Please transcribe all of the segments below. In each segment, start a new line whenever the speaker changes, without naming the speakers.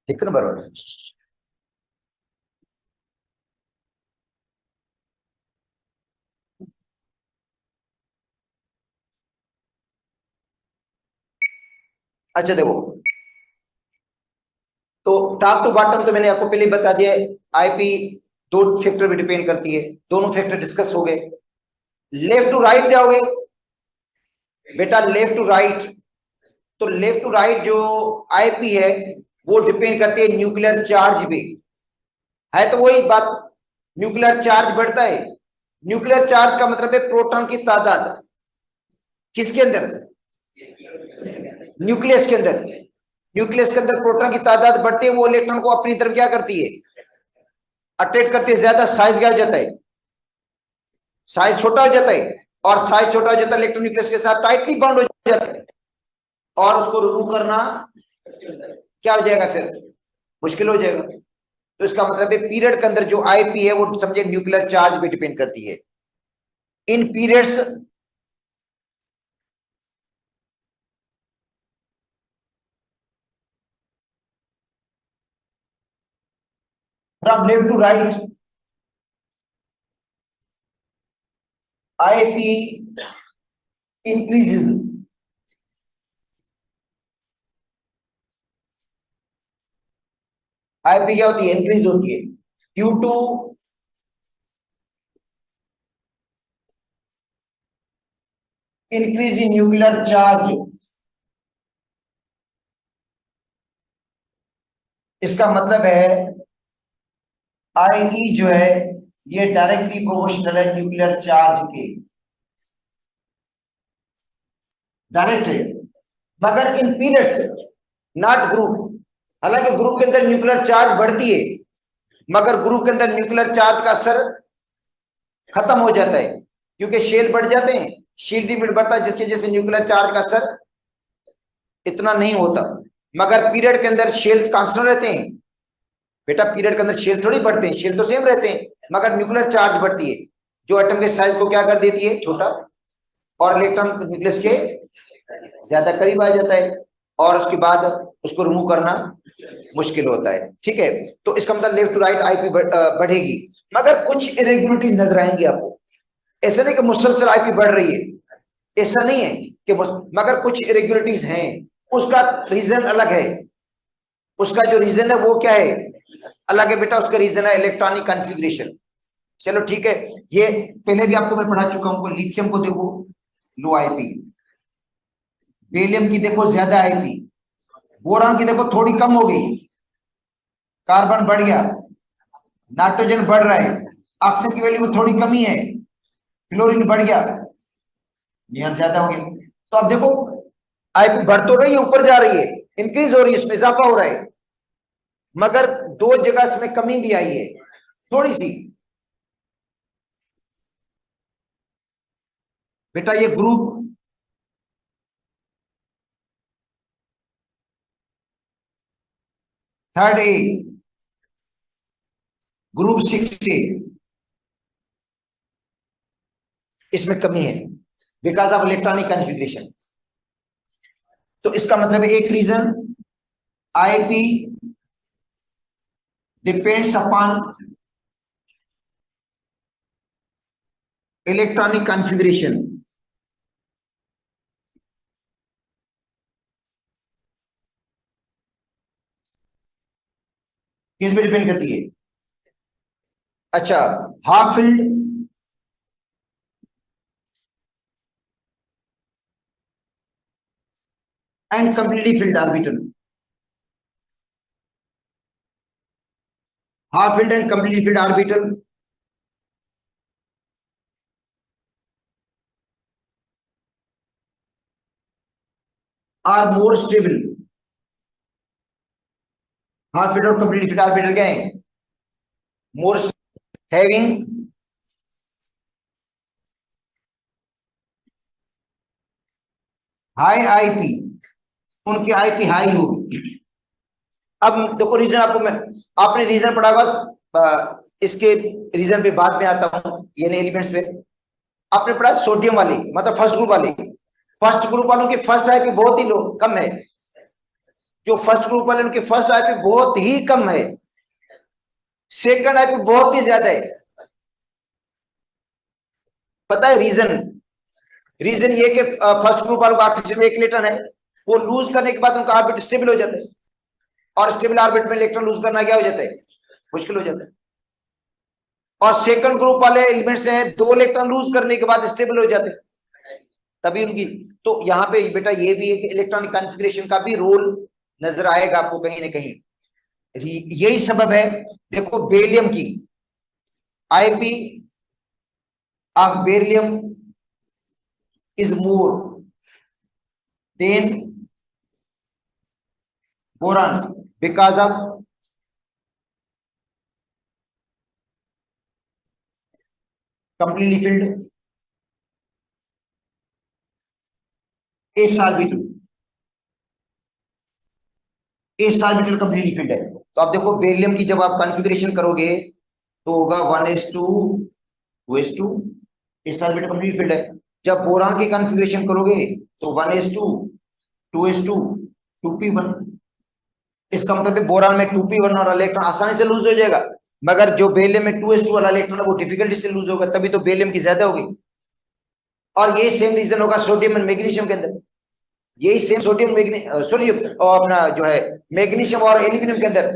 ठीक है ना, बराबर। अच्छा देखो, तो टॉप टू बॉटम तो मैंने आपको पहले ही बता दिया है। आईपी दो फैक्टर पे डिपेंड करती है, दोनों फैक्टर डिस्कस हो गए। लेफ्ट टू राइट जाओगे बेटा, लेफ्ट टू राइट, तो लेफ्ट टू राइट जो आईपी है वो डिपेंड करती है न्यूक्लियर चार्ज पे। है तो वही बात, न्यूक्लियर चार्ज बढ़ता है। न्यूक्लियर चार्ज का मतलब है प्रोटॉन की तादाद किसके अंदर, न्यूक्लियस के अंदर। न्यूक्लियस के अंदर प्रोटॉन की तादाद बढ़ती है, वो इलेक्ट्रॉन को अपनी तरफ क्या करती है, अट्रैक्ट करती है, ज्यादा साइज क्या हो जाता है, साइज छोटा हो जाता है। और साइज छोटा हो जाता है, इलेक्ट्रॉन न्यूक्लियस के साथ टाइटली बाउंड हो जाता है, और उसको रिमूव करना क्या हो जाएगा, फिर मुश्किल हो जाएगा। तो इसका मतलब है पीरियड के अंदर जो आईपी है वो समझे न्यूक्लियर चार्ज पे डिपेंड करती है। In periods from left to right IP increases, IP क्या होती है, इंक्रीज होती है due to increase in nuclear charge. इसका मतलब है आई जो है ये डायरेक्टली प्रोपोर्शनल है न्यूक्लियर चार्ज के, डायरेक्ट है। मगर इन पीरियड्स, नॉट ग्रुप। हालांकि ग्रुप के अंदर न्यूक्लियर चार्ज बढ़ती है, मगर ग्रुप के अंदर न्यूक्लियर चार्ज का असर खत्म हो जाता है, क्योंकि शेल बढ़ जाते हैं, शील्ड लिमिट बढ़ता है, जिसकी वजह से न्यूक्लियर चार्ज का असर इतना नहीं होता। मगर पीरियड के अंदर शेल्स कांस्टेंट रहते हैं बेटा, पीरियड के अंदर शेल थोड़ी बढ़ते हैं, शेल तो सेम रहते हैं, मगर न्यूक्लियर चार्ज बढ़ती है, जो एटम के साइज को क्या कर देती है, छोटा, और इलेक्ट्रॉन न्यूक्लियस के ज्यादा करीब आ जाता है, और उसके बाद उसको रिमूव करना मुश्किल होता है। ठीक है, तो इसका मतलब लेफ्ट टू राइट आईपी बढ़ेगी, मगर कुछ इरेगुलरिटीज नजर आएंगी आपको। ऐसा नहीं कि मुसलसल आईपी बढ़ रही है, ऐसा नहीं है कि मगर कुछ इरेगुलरिटीज हैं, उसका रीजन अलग है। उसका जो रीजन है वो क्या है, अलग है बेटा, उसका रीजन है इलेक्ट्रॉनिक कॉन्फ़िगरेशन। चलो ठीक है, ये पहले भी आपको मैं पढ़ा चुका हूं। लिथियम को देखो लो आईपी, बेरिलियम की देखो ज्यादा आईपी, बोरान की देखो थोड़ी कम हो गई, कार्बन बढ़ गया, नाइट्रोजन बढ़ रहा है, ऑक्सीजन की वैल्यू में थोड़ी कमी है, फ्लोरीन बढ़ गया, नियन ज्यादा हो गया। तो अब देखो आईपी बढ़ तो रही है, ऊपर जा रही है, इंक्रीज हो रही है, इसमें इजाफा हो रहा है, मगर दो जगह इसमें कमी भी आई है थोड़ी सी। बेटा ये ग्रुप थर्ड ए, ग्रुप 6 ए, इसमें कमी है बिकॉज ऑफ इलेक्ट्रॉनिक कॉन्फ़िगरेशन। तो इसका मतलब है एक region IP depends upon electronic configuration. किस पे डिपेंड करती है, अच्छा, half filled and completely filled orbital, half filled and completely filled orbital are more stable. Half filled और कंप्लीटली फील्ड ऑर्बिटल क्या है, मोर हैविंग हाई आईपी, उनकी IP high होगी। अब देखो रीजन आपको मैं, आपने रीजन पढ़ा होगा, इसके रीजन पे बाद में आता हूं, यानी एलिमेंट्स पे। आपने पढ़ा सोडियम वाली, मतलब फर्स्ट ग्रुप वाली, फर्स्ट ग्रुप वालों की फर्स्ट आईपी बहुत ही लो, कम है, जो फर्स्ट ग्रुप वाले उनकी फर्स्ट आईपी बहुत ही कम है, सेकंड आईपी बहुत ही ज्यादा है। पता है रीजन? रीजन ये कि फर्स्ट ग्रुप वालों का ऑक्सीजन में एक इलेक्ट्रॉन है, वो लूज करने के बाद उनका ऑर्बिट स्टेबल हो जाता है, और स्टेबल ऑर्बिट में इलेक्ट्रॉन लूज करना क्या हो जाता है? मुश्किल हो जाता है। और सेकंड ग्रुप वाले एलिमेंट्स हैं, 2 इलेक्ट्रॉन लूज करने के बाद स्टेबल हो जाते हैं, तभी उनकी। तो यहाँ पे बेटा ये भी एक इलेक्ट्रॉनिक कॉन्फ़िगरेशन का भी रोल नजर आएगा आपको कहीं ना कहीं। यही सबब है, देखो बेरिलियम की IP of beryllium is more than boron because of completely filled s orbital completely filled है। तो आप देखो बेरिलियम की जब आप कॉन्फ़िगरेशन करोगे तो होगा 1s2 2s2 s orbital complete field है। जब बोरान की कॉन्फ़िगरेशन करोगे तो 1s2 2s2 2p1। इसका मतलब बोरान में 2p1 और इलेक्ट्रॉन आसानी से लूज हो जाएगा, मगर जो बेरिलियम में 2s2 वाला इलेक्ट्रॉन है वो डिफिकल्टी से लूज होगा, तभी तो बेरिलियम की ज्यादा होगी। और ये सेम रीजन होगा सोडियम एंड मैग्नीशियम के अंदर, यही सेम सोडियम सोडियम और अपना जो है मैग्नीशियम और एल्यूमिनियम के अंदर,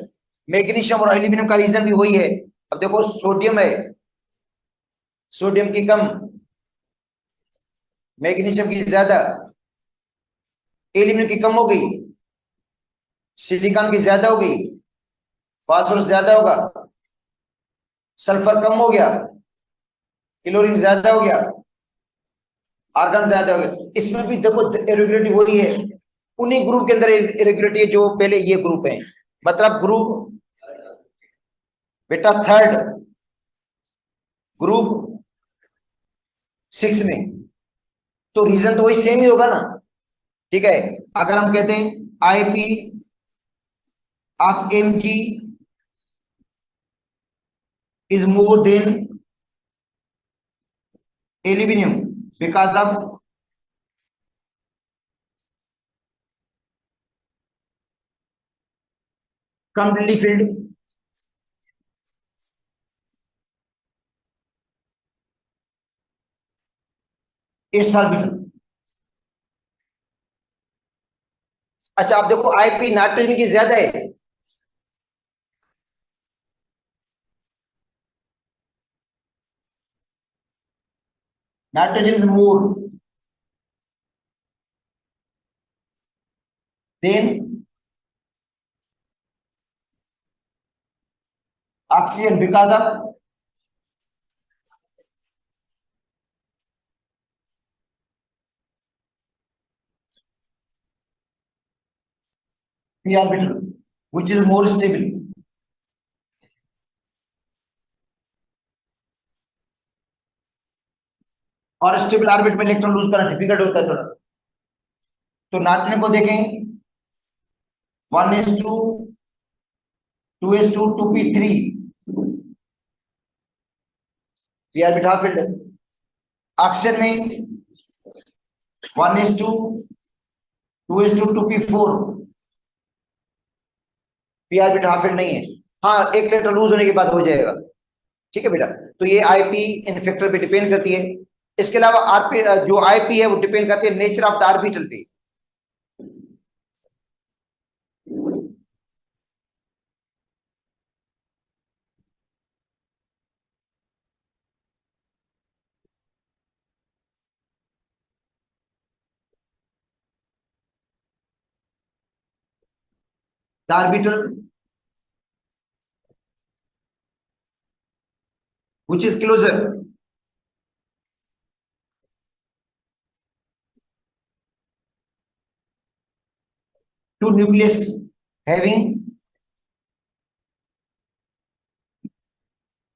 मैग्नीशियम और एल्यूमिनियम का रीजन भी वही है। अब देखो सोडियम है, सोडियम की कम, मैग्नीशियम की ज्यादा, एल्यूमिनियम की कम हो गई, सिलिकॉन की ज्यादा हो गई, फास्फोरस ज्यादा होगा, सल्फर कम हो गया, क्लोरीन ज्यादा हो गया, आर्गन ज्यादा हो गया। इसमें भी देखो इरेगुलरिटी वही है, उन्हीं ग्रुप के अंदर इरेगुलरिटी है जो पहले ये ग्रुप है, मतलब ग्रुप बेटा थर्ड, ग्रुप 6 में, तो रीजन तो वही सेम ही होगा ना। ठीक है, अगर हम कहते हैं IP of MG is more than aluminum because of completely filled s orbital। अच्छा आप देखो आईपी नाइट्रोजन की ज्यादा है, nitrogen is more than oxygen because of p orbital which is more stable। और स्टेबल ऑर्बिट में इलेक्ट्रॉन लूज करना difficult होता है थोड़ा। तो नाइट्रोजन को देखें 1s2 2s2 2p3 p orbit half field है। ऑक्सीजन में 1s2 2s2 2p4 p orbit half field नहीं है। हाँ एक इलेक्ट्रॉन लूज होने के बाद हो जाएगा। ठीक है बेटा, तो ये आईपी इन फैक्टर पे डिपेंड करती है। इसके अलावा आरपी जो आईपी है वो डिपेंड करती है नेचर ऑफ द ऑर्बिटल पे। The orbital which is closer to nucleus having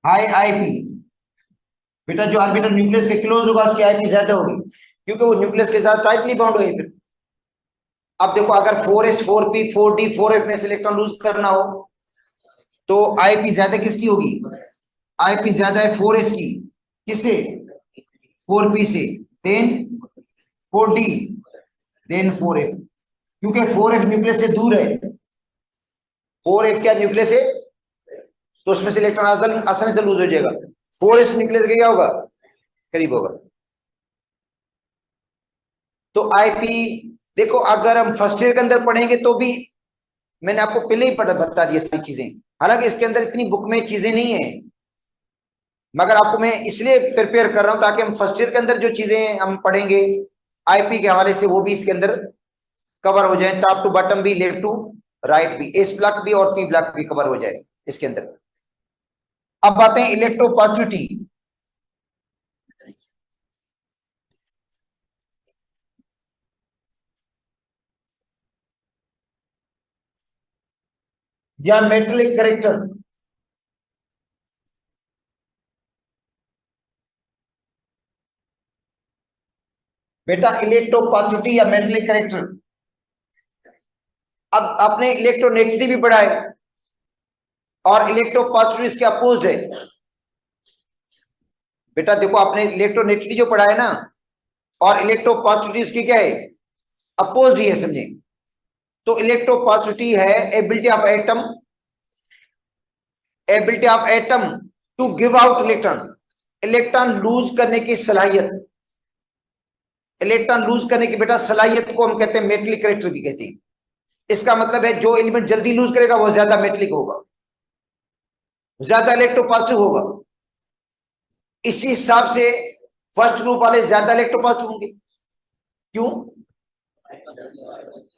high IP। बेटा जो ऑर्बिटल न्यूक्लियस के क्लोज होगा उसकी आईपी ज्यादा होगी, क्योंकि वो न्यूक्लियस के साथ टाइटली बाउंड हुई। फिर अब देखो अगर 4s 4p 4d 4f में से इलेक्ट्रॉन लूज करना हो तो आईपी ज्यादा किसकी होगी? आईपी ज्यादा है 4s की, किससे? 4p से, देन 4d, देन 4f, क्योंकि 4f न्यूक्लियस से दूर है 4f क्या न्यूक्लियस है, तो उसमें से इलेक्ट्रॉन आसानी से लूज हो जाएगा। 4s न्यूक्लियस का क्या होगा, करीब होगा। तो आईपी देखो, अगर हम फर्स्ट ईयर के अंदर पढ़ेंगे तो भी मैंने आपको पहले ही बता दिया सारी चीजें, हालांकि इसके अंदर इतनी बुक में चीजें नहीं है, मगर आपको मैं इसलिए प्रिपेयर कर रहा हूं ताकि हम फर्स्ट ईयर के अंदर जो चीजें हम पढ़ेंगे आईपी के हवाले से वो भी इसके अंदर कवर हो जाए, टॉप टू बॉटम भी, लेफ्ट टू राइट भी, एस ब्लॉक भी और पी ब्लॉक भी कवर हो जाए इसके अंदर। अब आते हैं इलेक्ट्रोपॉजिटिविटी। या मेटेलिक करेक्टर, बेटा इलेक्ट्रोपॉजिटिविटी या मेटेलिक करेक्टर। अब आपने इलेक्ट्रोनेगेटिविटी भी पढ़ा है और इलेक्ट्रोपॉजिटिविटी इसके अपोज है। बेटा देखो, आपने इलेक्ट्रोनेगेटिविटी जो पढ़ा है ना, और इलेक्ट्रोपॉजिटिविटी इसकी क्या है, अपोज ही है, समझे। तो इलेक्ट्रोपॉजिटिविटी है ability of atom to give out electron, electron lose करने की सलाहियत, इलेक्ट्रॉन लूज करने की बेटा सलाहियत को हम कहते हैं मेटलिक करेक्टर भी कहते हैं। इसका मतलब है जो एलिमेंट जल्दी लूज करेगा वो ज्यादा मेटलिक होगा, ज्यादा इलेक्ट्रोपॉजिटिव होगा। इसी हिसाब से फर्स्ट ग्रुप वाले ज्यादा इलेक्ट्रोपॉजिटिव होंगे। क्यों,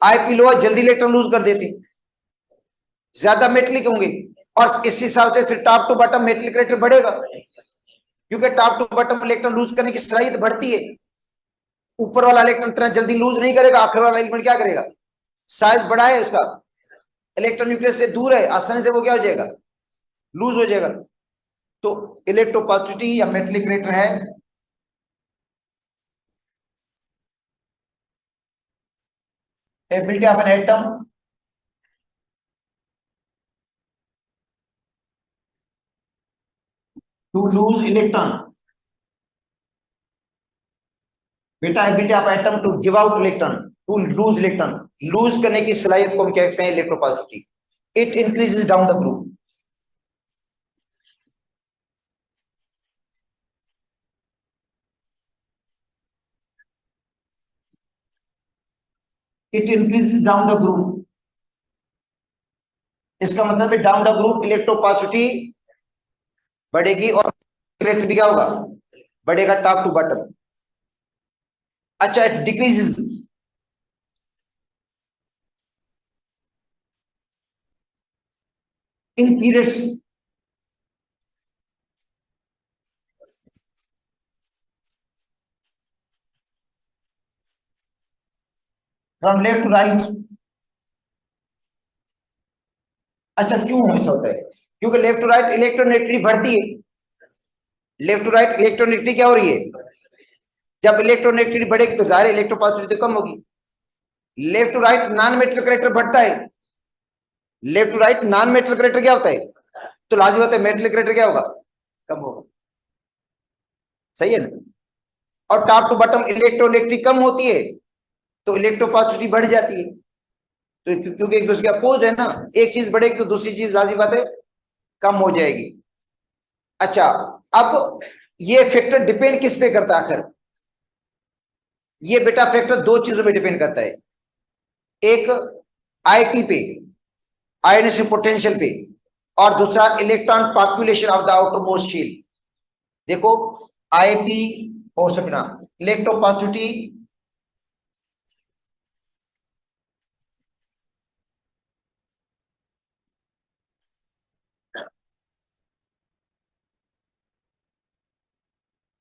आईपी लो जल्दी इलेक्ट्रॉन लूज कर देते, ज्यादा मेटलिक होंगे, और इस हिसाब से फिर top to bottom metallic character बढ़ेगा, क्योंकि top to bottom electron lose करने की सलाहियत बढ़ती है। ऊपर वाला इलेक्ट्रॉन इतना जल्दी लूज नहीं करेगा, आखिर वाला एलिमेंट क्या करेगा, साइज बड़ा है उसका, इलेक्ट्रॉन न्यूक्लियस से दूर है, आसानी से वो क्या हो जाएगा, लूज हो जाएगा। तो इलेक्ट्रोपॉजिटिविटी या मेटलिक करेक्टर है ability of an atom to lose electron, बेटा ability of atom to give out electron, to lose electron, lose करने की सलाहियत को हम कहते हैं electropositivity. It increases down the group, it increases down the group. इसका मतलब है डाउन द ग्रुप इलेक्ट्रोपॉजिटिविटी बढ़ेगी और भी क्या होगा, बढ़ेगा टॉप टू बॉटम। अच्छा, decreases in periods, from left to right. अच्छा, क्यों ऐसा होता है, क्योंकि लेफ्ट टू राइट इलेक्ट्रोनेगेटिविटी बढ़ती है, लेफ्ट टू राइट इलेक्ट्रोनेगेटिविटी क्या हो रही है, जब इलेक्ट्रोनेगेटिविटी बढ़ेगी तो जाहिर इलेक्ट्रोपॉजिटिविटी कम होगी। Left to right non metal character बढ़ता है, left to right non metal character क्या होता है, तो लाजिम होता है मेटल करेक्टर क्या होगा, कम होगा, सही है ना। और टॉप टू बॉटम इलेक्ट्रोनेगेटिविटी कम होती है तो इलेक्ट्रोपॉजिटिविटी बढ़ जाती है, तो क्योंकि एक दूसरे के अपोज है ना, एक चीज बढ़ेगी तो दूसरी चीज लाजिम बात है कम हो जाएगी। अच्छा, अब ये फैक्टर डिपेंड किस पे करता है आखिर, ये बेटा फैक्टर दो चीजों पे डिपेंड करता है, एक आईपी पे, आयोनाइजेशन पोटेंशियल पे, और दूसरा electron population of the outer most shell. देखो आईपी हो सकना electropositivity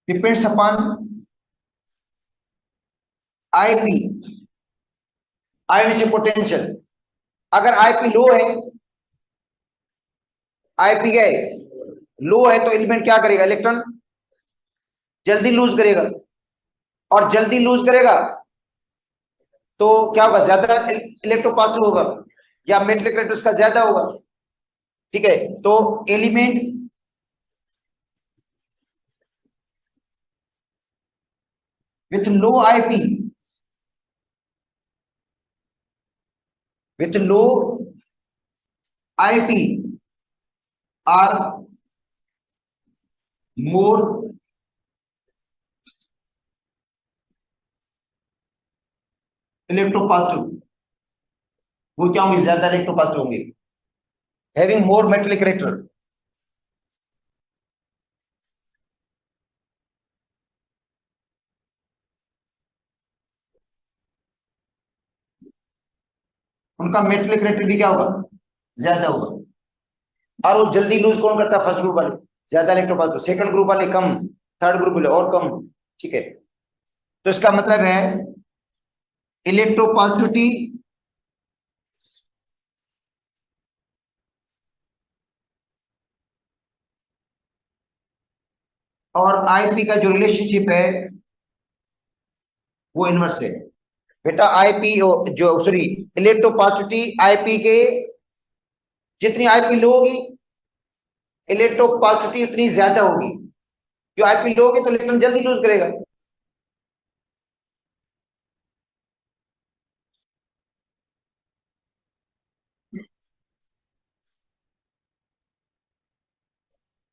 depends upon IP, ionization potential. अगर आईपी लो है, आईपी क्या है, लो है, तो एलिमेंट क्या करेगा, इलेक्ट्रॉन जल्दी लूज करेगा, और जल्दी लूज करेगा तो क्या होगा, ज्यादा इलेक्ट्रोपॉजिटिव होगा या मेटलिक करेक्टर उसका ज्यादा होगा। ठीक है, तो element with low IP, with low IP are more electropositive, वो क्या होंगे, ज्यादा इलेक्ट्रोपॉजिटिव होंगे, हैविंग मोर मेटलिक करेक्टर। उनका मेटलिक करेक्टर भी क्या होगा, ज्यादा होगा। और वो जल्दी लूज कौन करता है, फर्स्ट ग्रुप वाले ज्यादा इलेक्ट्रोपॉजिटिव, सेकंड ग्रुप वाले कम, थर्ड ग्रुप वाले और कम। ठीक है, तो इसका मतलब है इलेक्ट्रोपॉजिटिविटी और आईपी का जो रिलेशनशिप है वो इनवर्स है। बेटा आईपी जो सॉरी इलेक्ट्रोपॉजिटिविटी आईपी के, जितनी आईपी लो होगी इलेक्ट्रोपॉजिटिविटी उतनी ज्यादा होगी। जो आईपी लो होगी तो इलेक्ट्रॉन जल्दी लूज करेगा।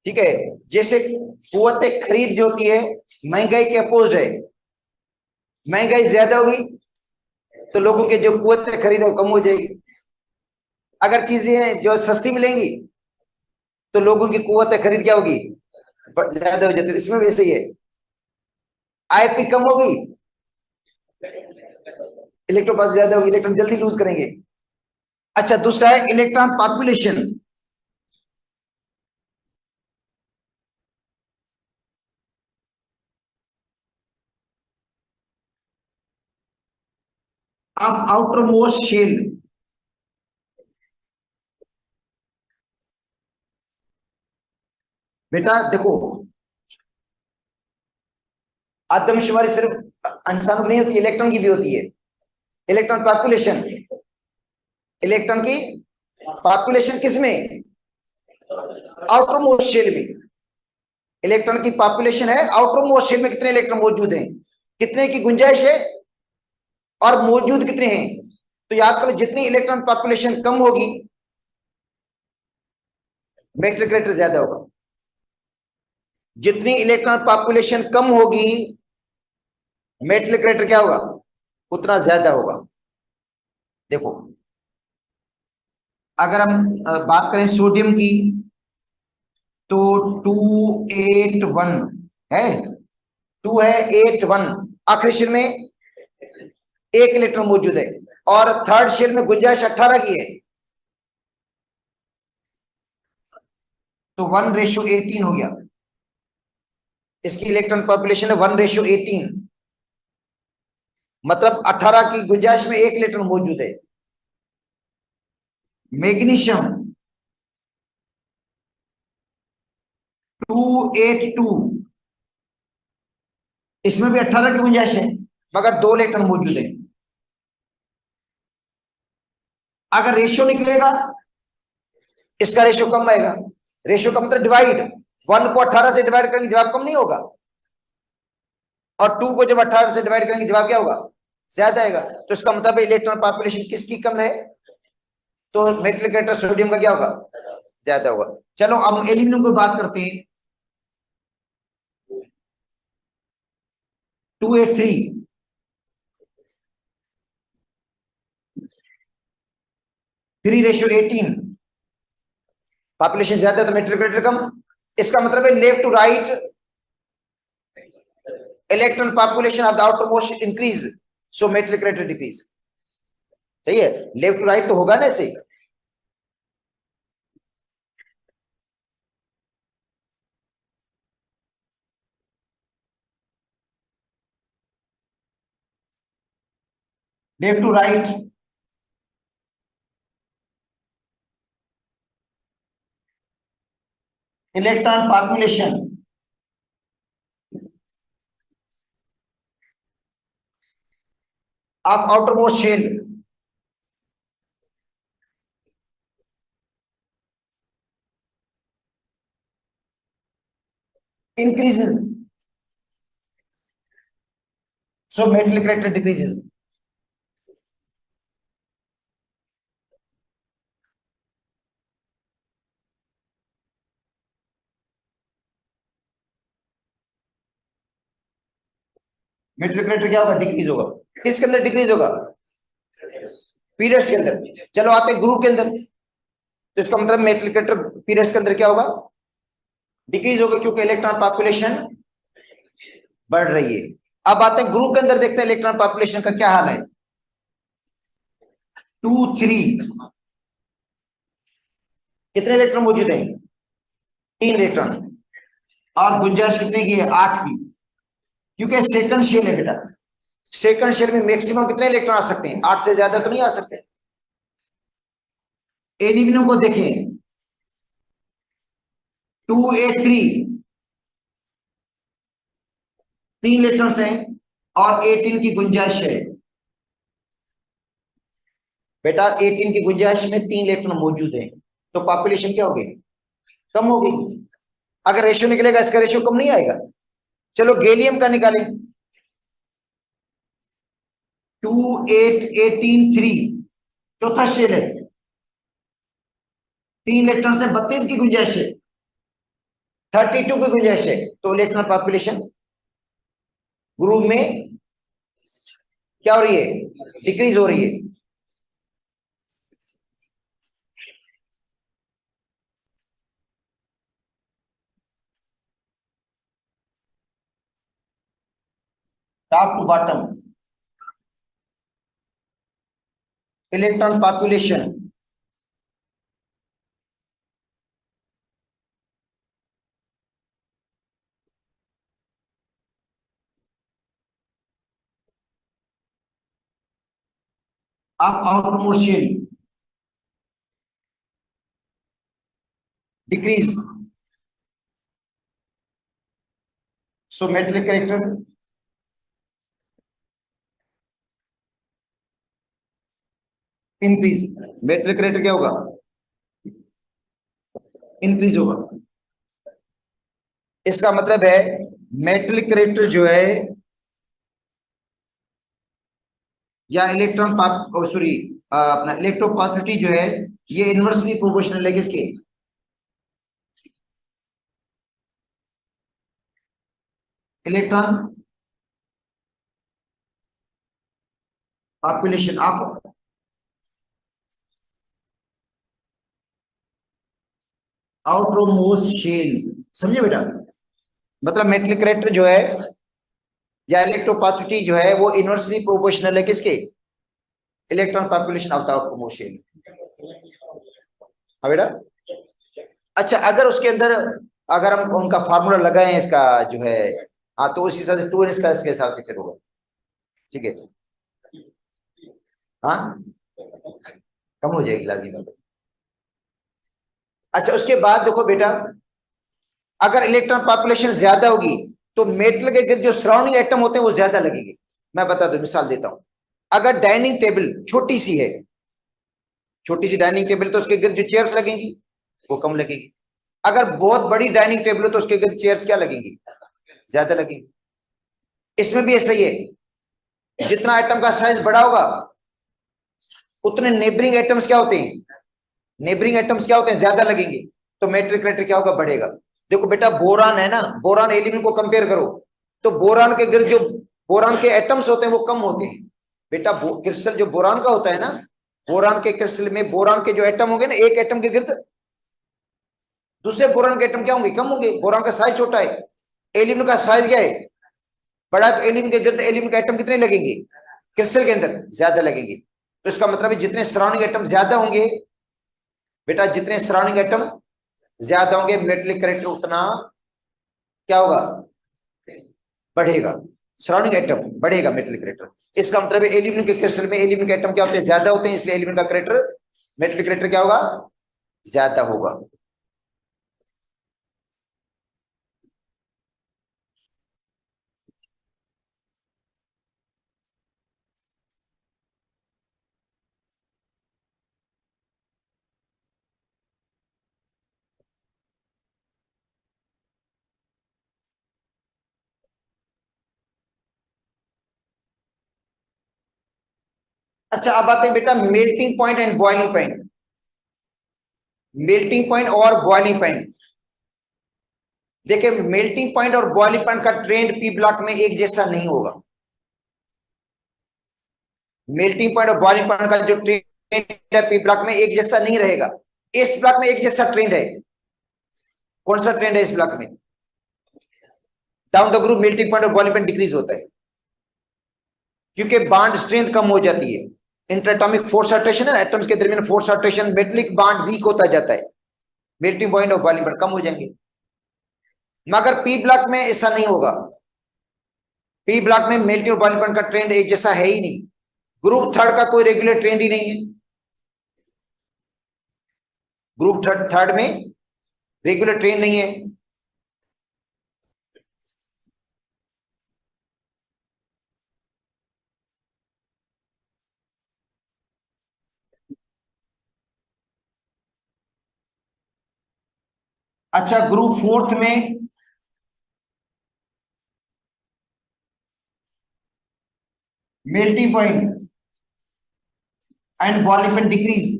ठीक है, जैसे कुव्वत खरीद जो होती है महंगाई के अपोज है, महंगाई ज्यादा होगी तो लोगों के जो कुव्वत खरीद है वो कम हो जाएगी। अगर चीजें जो सस्ती मिलेंगी तो लोगों की कुव्वत खरीद क्या होगी, ज्यादा हो जाती है। इसमें वैसे ही है, आईपी कम होगी इलेक्ट्रोन ज्यादा होगी, इलेक्ट्रॉन जल्दी लूज करेंगे। अच्छा, दूसरा है electron population. Of outer most shell, बेटा देखो आदमशुमारी सिर्फ इंसानों की नहीं होती, इलेक्ट्रॉन की भी होती है। इलेक्ट्रॉन पॉपुलेशन, इलेक्ट्रॉन की पॉपुलेशन किसमें, आउटर मोस्ट शेल में। इलेक्ट्रॉन की पॉपुलेशन है आउटर मोस्ट शेल में, कितने इलेक्ट्रॉन मौजूद हैं, कितने की गुंजाइश है और मौजूद कितने हैं। तो याद करो जितनी इलेक्ट्रॉन पॉपुलेशन कम होगी मेटल करेक्टर ज्यादा होगा, जितनी इलेक्ट्रॉन पॉपुलेशन कम होगी मेटल करेक्टर क्या होगा, उतना ज्यादा होगा। देखो अगर हम बात करें सोडियम की तो 281 है, 2 है 81, आखिरी शेल में एक इलेक्ट्रॉन मौजूद है और थर्ड शेल में गुंजाइश 18 की है, तो 1:18 हो गया। इसकी इलेक्ट्रॉन पॉपुलेशन है 1:18, मतलब 18 की गुंजाइश में एक इलेक्ट्रॉन मौजूद है। मैग्नीशियम 282, इसमें भी 18 की गुंजाइश है मगर दो इलेक्ट्रॉन मौजूद है। अगर रेशियो निकलेगा इसका रेशियो कम आएगा, रेशियो का मतलब डिवाइड, 1 को 18 से डिवाइड करेंगे जवाब कम नहीं होगा, और 2 को जब 18 से डिवाइड करेंगे जवाब क्या होगा, ज्यादा आएगा। तो इसका मतलब इलेक्ट्रॉन पॉपुलेशन किसकी कम है, तो मेटल करेक्टर सोडियम का क्या होगा, ज्यादा होगा। चलो अब एल्यूमिनियम की बात करते हैं। 283, 3:18, पॉपुलेशन ज्यादा तो मेटल करेक्टर कम। इसका मतलब है left to right electron population of the outer most increase, so metal character decrease. सही है, लेफ्ट टू राइट तो होगा ना ऐसे। Left to right electron population of outer most shell increases, so metal character decreases. Metal character क्या होगा? Decrease होगा। किसके अंदर डिक्रीज होगा? पीरियड्स के अंदर। चलो आते हैं ग्रुप के अंदर, तो इसका मतलब मेटल करेक्टर पीरियड्स के अंदर क्या होगा? डिक्रीज होगा, क्योंकि इलेक्ट्रॉन पॉपुलेशन बढ़ रही है। अब आते हैं ग्रुप के अंदर, देखते हैं इलेक्ट्रॉन पॉपुलेशन का क्या हाल है। 2 3 कितने इलेक्ट्रॉन मौजूद हैं? 3 इलेक्ट्रॉन। और गुंजाइश कितने की है? 8 की, क्योंकि सेकंड शेल है बेटा। सेकंड शेल में मैक्सिमम कितने इलेक्ट्रॉन आ सकते हैं? 8 से ज्यादा तो नहीं आ सकते। एल्यूमिनियम को देखें, 2a3 3 इलेक्ट्रॉन्स हैं और 18 की गुंजाइश है बेटा। 18 की गुंजाइश में 3 इलेक्ट्रॉन मौजूद हैं, तो पॉपुलेशन क्या होगी? कम होगी। अगर रेशियो निकलेगा, इसका रेशियो कम नहीं आएगा। चलो गैलियम का निकालें, 2 8 18 3 चौथा शेल है, 3 इलेक्ट्रॉन से 32 की गुंजाइश है, 32 की गुंजाइश है, तो इलेक्ट्रॉन पॉपुलेशन ग्रुप में क्या हो रही है? डिक्रीज हो रही है। Top to bottom electron population of outermost shell decrease, so metallic character increase. Metallic character क्या होगा? इंक्रीज होगा। इसका मतलब है मेटलिक कैरेक्टर जो है, या इलेक्ट्रॉन सॉरी अपना इलेक्ट्रोपॉसिटी जो है, ये इनवर्सली प्रोपोर्शनल है किसके? Electron population of outermost shell. समझे बेटा? मतलब मेटलिक कैरेक्टर जो है या इलेक्ट्रोपॉसिटी जो है, वो इनवर्सली प्रोपोर्शनल है किसके? Electron population of the outermost shell. हाँ बेटा। अच्छा, अगर उसके अंदर अगर हम उनका फार्मूला लगाएं इसका जो है, हाँ, तो उस हिसाब से 2n स्क्वायर इसके हिसाब से फिर होगा। ठीक है, हाँ, कम हो जाएगी लाजिम। अच्छा, उसके बाद देखो बेटा, अगर इलेक्ट्रॉन पॉपुलेशन ज्यादा होगी तो मेटल के गिर्द जो सराउंडिंग एटम होते हैं वो ज्यादा लगेंगे। मैं बता दूं, मिसाल देता हूं। अगर डाइनिंग टेबल छोटी सी है, छोटी सी डाइनिंग टेबल, तो उसके गिर्द जो चेयर्स लगेंगी वो कम लगेगी। अगर बहुत बड़ी डाइनिंग टेबल हो तो उसके गिर्द चेयर्स क्या लगेंगी? ज्यादा लगेंगी। इसमें भी ऐसा ही है, जितना एटम का साइज बड़ा होगा उतने नेबरिंग एटम्स क्या होते हैं? नेबरिंग एटम्स क्या होते हैं? ज्यादा लगेंगे। तो मेटल कैरेक्टर क्या होगा? बढ़ेगा। देखो बेटा, बोरान है ना, बोरान एलिमेंट को कंपेयर करो, तो बोरान के गिर्द जो बोरान के एटम्स होते हैं वो कम होते हैं। बेटा क्रिस्टल जो बोरान का होता है ना, बोरान के क्रिस्टल में बोरान के जो एटम होंगे ना, एक एटम के गिर्द दूसरे बोरान के एटम क्या होंगे? कम होंगे। बोरान का साइज छोटा है, एलिमेंट का साइज क्या है? बड़ा। तो एलिमेंट के गिर्द एलिमेंट के एटम कितने लगेंगे? क्रिस्टल के अंदर ज्यादा लगेंगे। तो इसका मतलब है जितने सराउंडिंग एटम ज्यादा होंगे बेटा, जितने सराउंडिंग एटम ज्यादा होंगे, मेटलिक कैरेक्टर उतना क्या होगा? बढ़ेगा। सराउंडिंग एटम बढ़ेगा, मेटलिक कैरेक्टर। इसका मतलब है एल्यूमिनियम के क्रिस्टल में एल्यूमिनियम के एटम क्या होते हैं? ज्यादा होते हैं, इसलिए एल्यूमिनियम का कैरेक्टर, मेटलिक कैरेक्टर क्या होगा? ज्यादा होगा। अच्छा, अब आते हैं बेटा melting point and boiling point. Melting point और बॉइलिंग पॉइंट। देखिए, मेल्टिंग पॉइंट और बॉइलिंग पॉइंट का ट्रेंड पी ब्लॉक में एक जैसा नहीं होगा। मेल्टिंग पॉइंट और बॉइलिंग पॉइंट का जो ट्रेंड है पी ब्लॉक में एक जैसा नहीं रहेगा। इस ब्लॉक में एक जैसा ट्रेंड है। कौन सा ट्रेंड है इस ब्लॉक में? Down the group melting point और बॉइलिंग पॉइंट डिक्रीज होता है, क्योंकि बॉन्ड स्ट्रेंथ कम हो जाती है। इंटरएटॉमिक फोर्स अट्रैक्शन है, एटम्स के दरमियान force attraction, metallic bond weak होता जाता है, मेल्टिंग पॉइंट और बॉइलिंग पॉइंट कम हो जाएंगे। मगर पी ब्लॉक में ऐसा नहीं होगा। पी ब्लॉक में मेल्टिंग और बॉइलिंग पॉइंट का ट्रेंड एक जैसा है ही नहीं। ग्रुप थर्ड का कोई रेगुलर ट्रेंड ही नहीं है। ग्रुप थर्ड में रेगुलर ट्रेंड नहीं है। अच्छा, ग्रुप फोर्थ में melting point and boiling point decrease.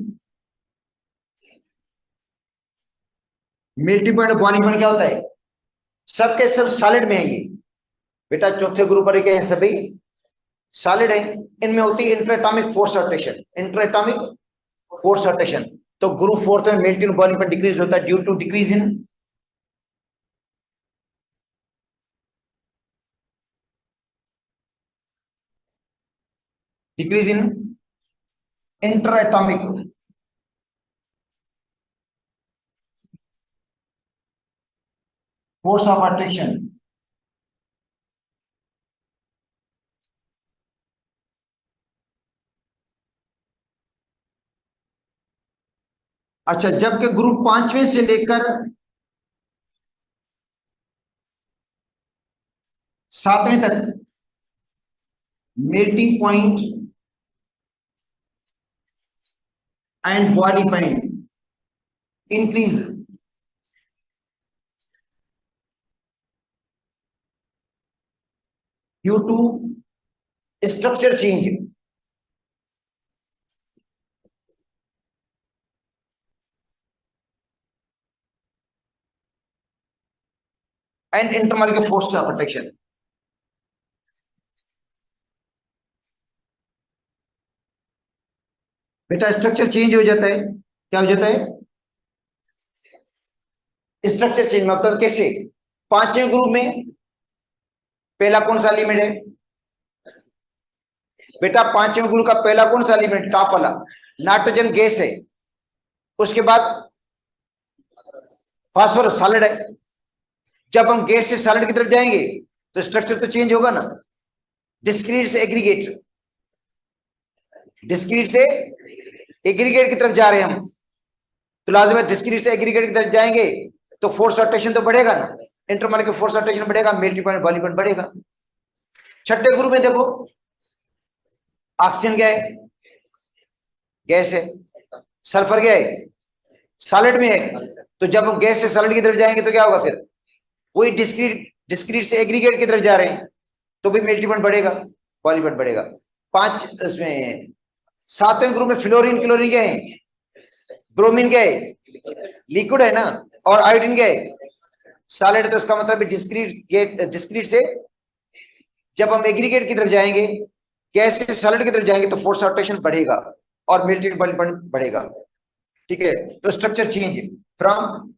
Melting point और बॉइलिंग पॉइंट क्या होता है? सबके सब सॉलिड में है ये बेटा। चौथे ग्रुप पर क्या है? सभी सॉलिड है। इनमें होती है interatomic force attraction, interatomic force attraction. तो ग्रुप फोर्थ में मेल्टिंग और बॉइलिंग पॉइंट डिक्रीज होता है due to decrease in interatomic force of attraction. अच्छा, जबकि ग्रुप पांचवें से लेकर सातवें तक melting point and boiling point increase due to structure change and intermolecular force of attraction. बेटा स्ट्रक्चर चेंज हो जाता है। क्या हो जाता है? स्ट्रक्चर चेंज मतलब कैसे? पांचवें ग्रुप में पहला कौन सा एलिमेंट है बेटा? पांचवें ग्रुप का पहला कौन सा एलिमेंट? टॉप वाला नाइट्रोजन गैस है। उसके बाद फास्फोरस सॉलिड है। जब हम गैस से सॉलिड की तरफ जाएंगे तो स्ट्रक्चर तो चेंज होगा ना। डिस्क्रीट से एग्रीगेट, डिस्क्रीट से एग्रीगेट की तरफ जा रहे हैं हम, तो लाजिम है डिस्क्रीट से एग्रीगेट की तरफ जाएंगे तो फोर्स ऑफ तो बढ़ेगा ना। इंटरमॉलिक्यूलर फोर्स ऑफ बढ़ेगा, मेल्टिंग पॉइंट बॉइलिंग पॉइंट बढ़ेगा। छठे ग्रुप में देखो ऑक्सीजन क्या है? गैस है। सल्फर क्या है? सॉलिड में है। तो जब हम गैस से सॉलिड की तरफ जाएंगे तो क्या होगा? फिर वही डिस्क्रीट डिस्क्रीट से एग्रीगेट की तरफ जा रहे हैं तो भी मेल्टिंग पॉइंट बढ़ेगा, बॉइलिंग पॉइंट बढ़ेगा। पांच उसमें सातवें ग्रुप में फ्लोरीन क्लोरीन क्या है? ब्रोमीन क्या है? लिक्विड है ना। और आयोडीन क्या है? सॉलिड है। तो इसका मतलब डिस्क्रीट से जब हम एग्रीगेट की तरफ जाएंगे, गैस से सॉलिड की तरफ जाएंगे तो फोर्स ऑफ अट्रैक्शन बढ़ेगा और मेल्टिंग पॉइंट बढ़ेगा। ठीक है, तो structure change from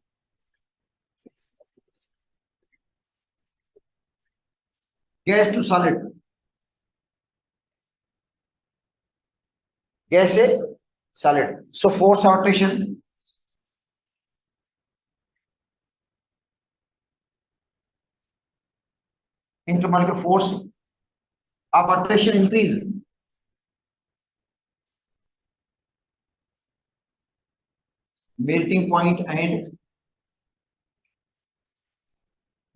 gas to solid, gas से solid. So force of attraction intermolecular force of attraction increase melting point and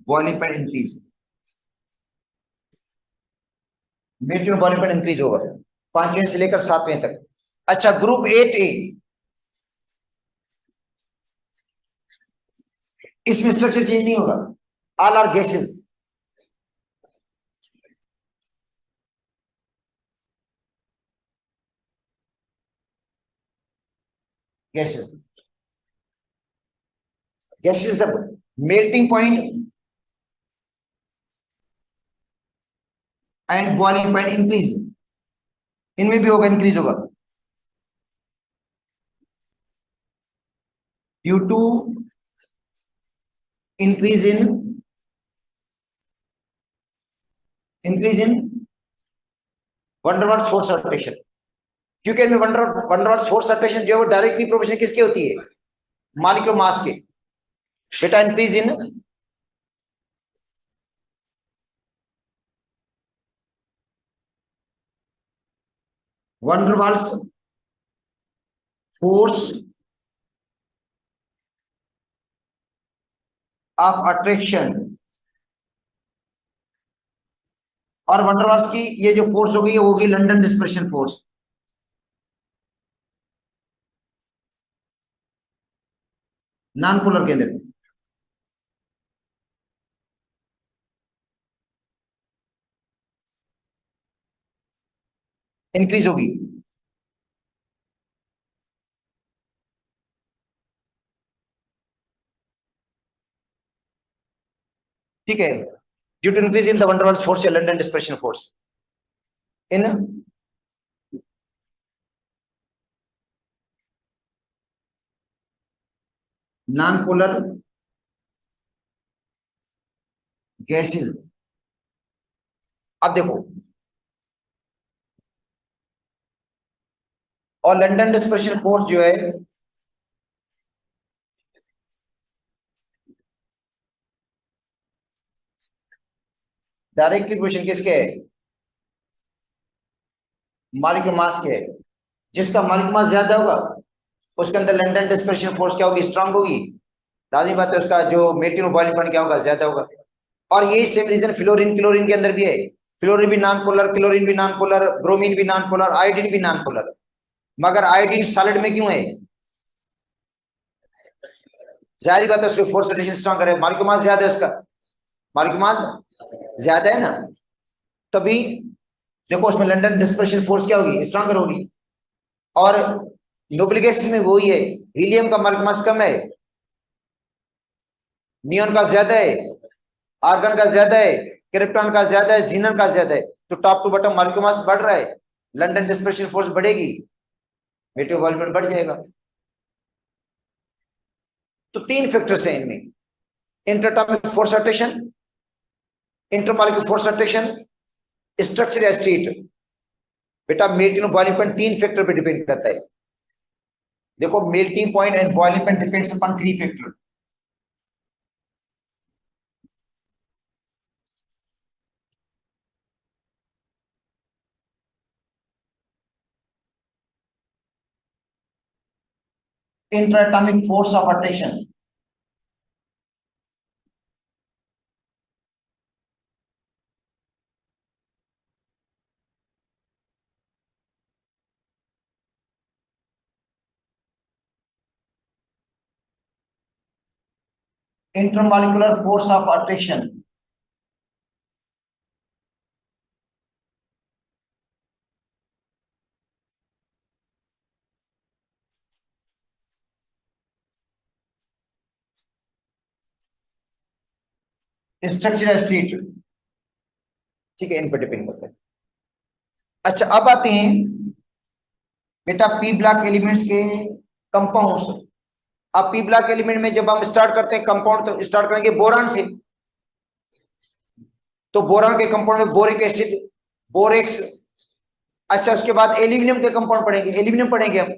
boiling point increase. Melting boiling point increase होगा पांचवें से लेकर सातवें तक। अच्छा, ग्रुप 8A, इसमें स्ट्रक्चर चेंज नहीं होगा। All are gases. Gases gases सब melting point and boiling point increase इनमें भी होगा, इंक्रीज होगा due to increase in van der Waals force attraction. क्योंकि इनमें वंडरवाल्स फोर्स अट्रैक्शन जो है वो डायरेक्टली प्रोपोर्शनल किसके होती है, मॉलिक्यूलर मास के। बेटा increase in van der Waals force of attraction, और वंडरवाल्स की ये जो फोर्स होगी वो होगी London dispersion force. Non polar के अंदर इंक्रीज होगी। ठीक है, due to increase in the van der Waals force या London dispersion force in non polar gases. अब देखो, और लंदन डिस्पर्शन फोर्स जो है डायरेक्टली प्रोपोर्शनल किसके है, मॉलिक्यूलर मास के है। जिसका मॉलिक्यूलर मास ज्यादा होगा उसके अंदर लंदन डिस्पर्शन फोर्स क्या होगी, स्ट्रांग होगी। लाजिमी बात है, उसका जो मेल्टिंग बॉइलिंग पॉइंट क्या होगा, ज्यादा होगा। और यही सेम रीजन फ्लोरीन क्लोरीन के अंदर भी है। फ्लोरीन भी नॉन पोलर, क्लोरीन भी नॉन पोलर, ब्रोमीन भी नॉन पोलर, आयोडीन भी नॉन पोलर। मगर आयोडीन सॉलिड में क्यों है, जाहिर बात है उसके फोर्स रिलेशन स्ट्रांग है, मॉलिक्यूलर मास ज्यादा है उसका, मॉलिक्यूलर मास ज्यादा है ना, तभी देखो उसमें लंदन डिस्पर्शन फोर्स क्या होगी, स्ट्रांगर होगी। और नोबल गैसेस में वही है, हीलियम का मॉलिक्यूलर मास कम है, नियॉन का ज्यादा है, आर्गन का ज्यादा है, क्रिप्टॉन का ज्यादा है, जीनन का ज्यादा है। तो top to bottom molecular mass बढ़ रहा है, लंदन डिस्पर्शन फोर्स बढ़ेगी, मेल्टिंग वॉल्यूम बढ़ जाएगा। तो तीन फैक्टर्स हैं इनमें, interatomic force attraction, intermolecular force attraction, structure या स्टेट। बेटा मेल्टिंग बॉइलिंग पॉइंट तीन फैक्टर पे डिपेंड करता है। देखो melting point and boiling point depends upon three factor. Interatomic force of attraction, intermolecular force of attraction, structure state. ठीक है, इन पर डिपेंड करता है। अच्छा अब आते हैं बेटा पी ब्लॉक एलिमेंट्स के कंपाउंड्स। अब पी ब्लॉक एलिमेंट में जब हम स्टार्ट करते हैं कंपाउंड, तो स्टार्ट करेंगे बोरान से। तो बोरान के कंपाउंड में बोरिक एसिड, बोरेक्स। अच्छा उसके बाद एल्यूमिनियम के कंपाउंड पढ़ेंगे, एल्यूमिनियम पढ़ेंगे हम।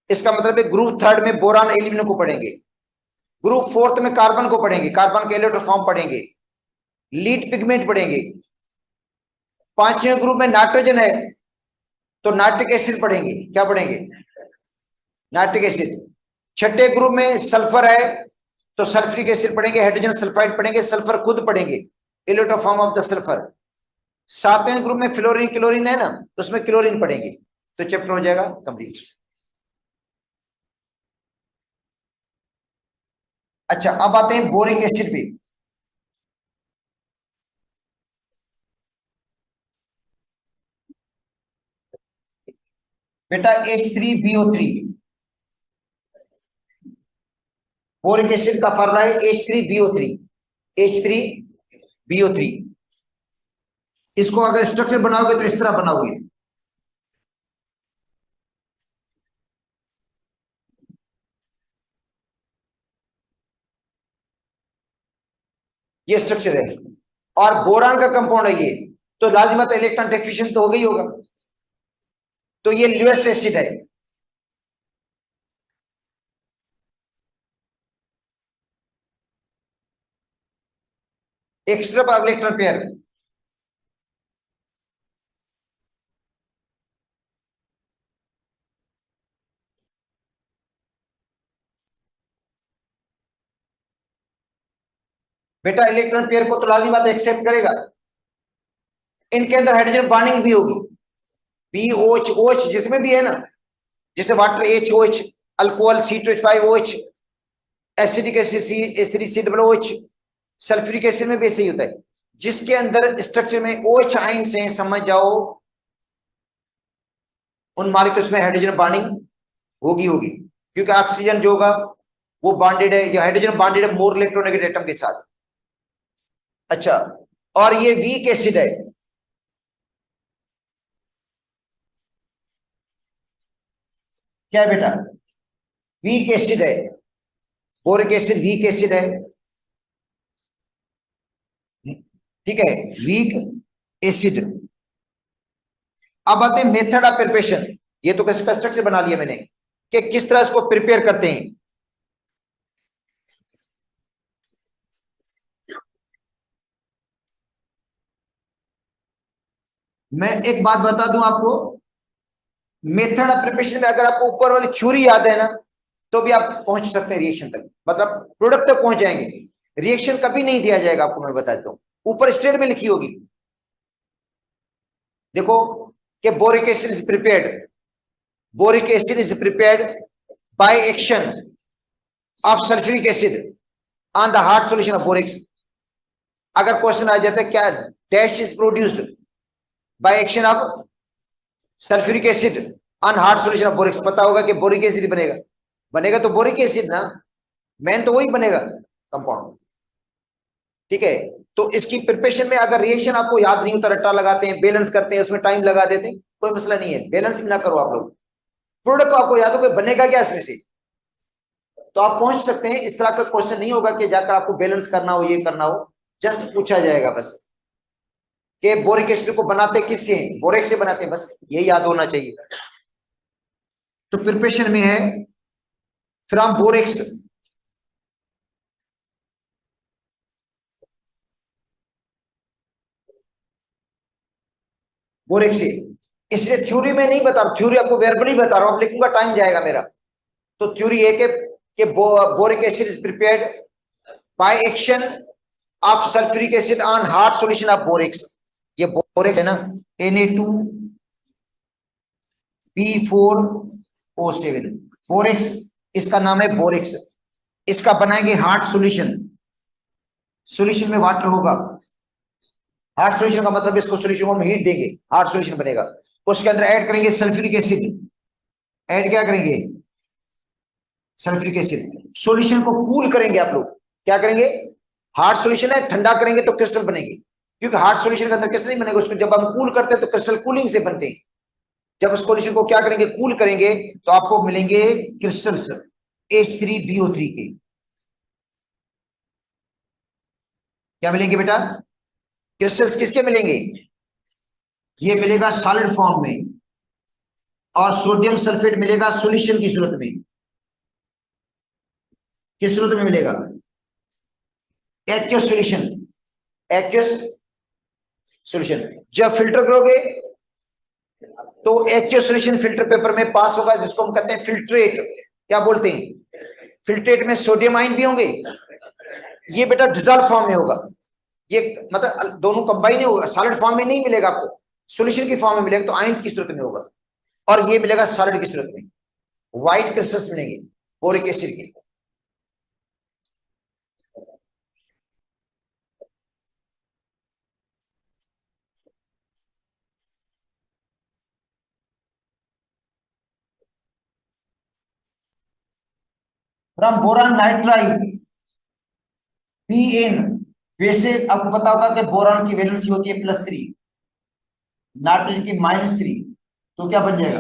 इसका मतलब है ग्रुप थर्ड में बोरान एल्यूमिनियम को पढ़ेंगे, ग्रुप फोर्थ में कार्बन को पढ़ेंगे, कार्बन के इलेक्ट्रोफॉर्म पढ़ेंगे, लीड पिगमेंट पढ़ेंगे। पांचवें ग्रुप में नाइट्रोजन है तो नाइट्रिक एसिड पढ़ेंगे, क्या पढ़ेंगे, नाइट्रिक एसिड। छठे ग्रुप में सल्फर है तो सल्फ्रिक एसिड पढ़ेंगे, हाइड्रोजन सल्फाइड पढ़ेंगे, सल्फर खुद पढ़ेंगे, इलेक्ट्रोफॉर्म ऑफ द सल्फर। सातवें ग्रुप में फ्लोरीन क्लोरीन है ना, तो उसमें क्लोरीन पढ़ेंगे। तो चैप्टर हो जाएगा कंप्लीट। अच्छा अब आते हैं बोरिक एसिड पे। बेटा H3BO3, बोरिक एसिड का फॉर्मूला है H3BO3, H3BO3। इसको अगर स्ट्रक्चर बनाओगे तो इस तरह बनाओगे, ये स्ट्रक्चर है, और बोरान का कंपाउंड है ये, तो लाजिमत इलेक्ट्रॉन डेफिशिएंट तो हो गई होगा, तो ये ल्यूएस एसिड है। एक्स्ट्रा इलेक्ट्रॉन पेयर, बेटा इलेक्ट्रॉन पेयर को तो लाजिमत एक्सेप्ट करेगा। इनके अंदर हाइड्रोजन बॉन्डिंग भी होगी, BOH OH जिसमें भी है ना, जैसे water HOH, alcohol C2H5OH, acidic acid C3COOH, sulphuric acid में भी ऐसे ही होता है, जिसके अंदर स्ट्रक्चर में OH आयन से समझ जाओ उन मॉलिक्यूल्स में हाइड्रोजन बॉन्डिंग होगी, क्योंकि ऑक्सीजन जो होगा वो बॉन्डेड है, या हाइड्रोजन बॉन्डेड है मोर इलेक्ट्रोनेगेटिव एटम के साथ। अच्छा, और ये वीक एसिड है, क्या है बेटा, वीक एसिड है, बोरिक एसिड वीक एसिड है, ठीक है, वीक एसिड। अब आते हैं मेथड ऑफ प्रिपरेशन, ये तो इसका स्ट्रक्चर बना लिया मैंने कि किस तरह इसको प्रिपेयर करते हैं। मैं एक बात बता दूं आपको, मेथड ऑफ प्रिपरेशन में अगर आपको ऊपर वाली थ्योरी याद है ना, तो भी आप पहुंच सकते हैं रिएक्शन तक, मतलब प्रोडक्ट तक पहुंच जाएंगे। रिएक्शन कभी नहीं दिया जाएगा आपको, मैं बता देता हूं, ऊपर स्टेट में लिखी होगी, देखो कि boric acid is prepared, boric acid is prepared by action of sulphuric acid on the hard solution of borax. अगर क्वेश्चन आ जाता है क्या dash is produced by action of sulphuric acid on hard solution of borax, पता होगा कि boric acid बनेगा तो बोरिक एसिड ना, मेन तो वही बनेगा कंपाउंड, ठीक है। तो इसकी प्रिपरेशन में अगर रिएक्शन आपको याद नहीं होता, रट्टा लगाते हैं, बैलेंस करते हैं, उसमें टाइम लगा देते हैं, कोई मसला नहीं है, बैलेंस भी ना करो आप लोग, प्रोडक्ट को आपको याद हो कि बनेगा क्या इसमें से, तो आप पहुंच सकते हैं। इस तरह का क्वेश्चन नहीं होगा कि जाकर आपको बैलेंस करना हो, ये करना हो, जस्ट पूछा जाएगा बस कि बोरिक एसिड को बनाते किससे, बोरेक से बनाते हैं, बस यही याद होना चाहिए। तो प्रिपरेशन में है फ्रॉम बोरेक्स, बोरेक से, इसलिए थ्योरी में नहीं बता रहा, थ्योरी आपको वेर्बली बता रहा हूं, अब लिखूंगा टाइम जाएगा मेरा। तो थ्योरी है कि boric acid is prepared by action of sulphuric acid on hard solution of borax. ये बोरेक्स है ना, Na2B4O7, बोरेक्स इसका नाम है, बोरेक्स इसका बनाएंगे हार्ड सॉल्यूशन, सॉल्यूशन में वाटर होगा, हार्ड सॉल्यूशन का मतलब इसको सॉल्यूशन को हम हीट देंगे, हार्ड सॉल्यूशन बनेगा, उसके अंदर ऐड करेंगे सल्फ्यूरिक एसिड, ऐड क्या करेंगे, सल्फ्यूरिक एसिड, सॉल्यूशन को कूल करेंगे, आप लोग क्या करेंगे, हार्ड सॉल्यूशन है, ठंडा करेंगे तो क्रिस्टल बनेंगे, क्योंकि हार्ड सॉल्यूशन के अंदर क्रिस्टल नहीं बनेगा, उसको जब हम कूल करते हैं तो क्रिस्टल कूलिंग से बनते हैं। जब उस सॉल्यूशन को क्या करेंगे, कूल करेंगे, तो आपको मिलेंगे क्रिस्टल्स H3BO3 के, क्या मिलेंगे बेटा, क्रिस्टल्स किसके मिलेंगे, ये मिलेगा सॉलिड फॉर्म में, और सोडियम सल्फेट मिलेगा सॉल्यूशन की सूरत में, किस सूरत में मिलेगा, एक्वस सॉल्यूशन, एक्वस सॉल्यूशन। जब फिल्टर करोगे तो एक्वस सॉल्यूशन फिल्टर पेपर में पास होगा, जिसको हम कहते हैं फिल्ट्रेट, क्या बोलते हैं, फिल्ट्रेट में सोडियम आयन भी होंगे, ये बेटा डिजॉल्व फॉर्म में होगा, ये मतलब दोनों कंबाइन होगा, सॉलिड फॉर्म में नहीं मिलेगा आपको, सॉल्यूशन की फॉर्म में मिलेगा, तो आयंस की सूरत में होगा, और ये मिलेगा सॉलिड की सूरत में, व्हाइट क्रिस्टल्स मिलेंगे बोरिक एसिड के। फ्रॉम बोरान नाइट्राइड Pn, वैसे आपको पता होगा कि बोरान की वैलेंसी होती है +3, नाइट्रोजन की -3, तो क्या बन जाएगा,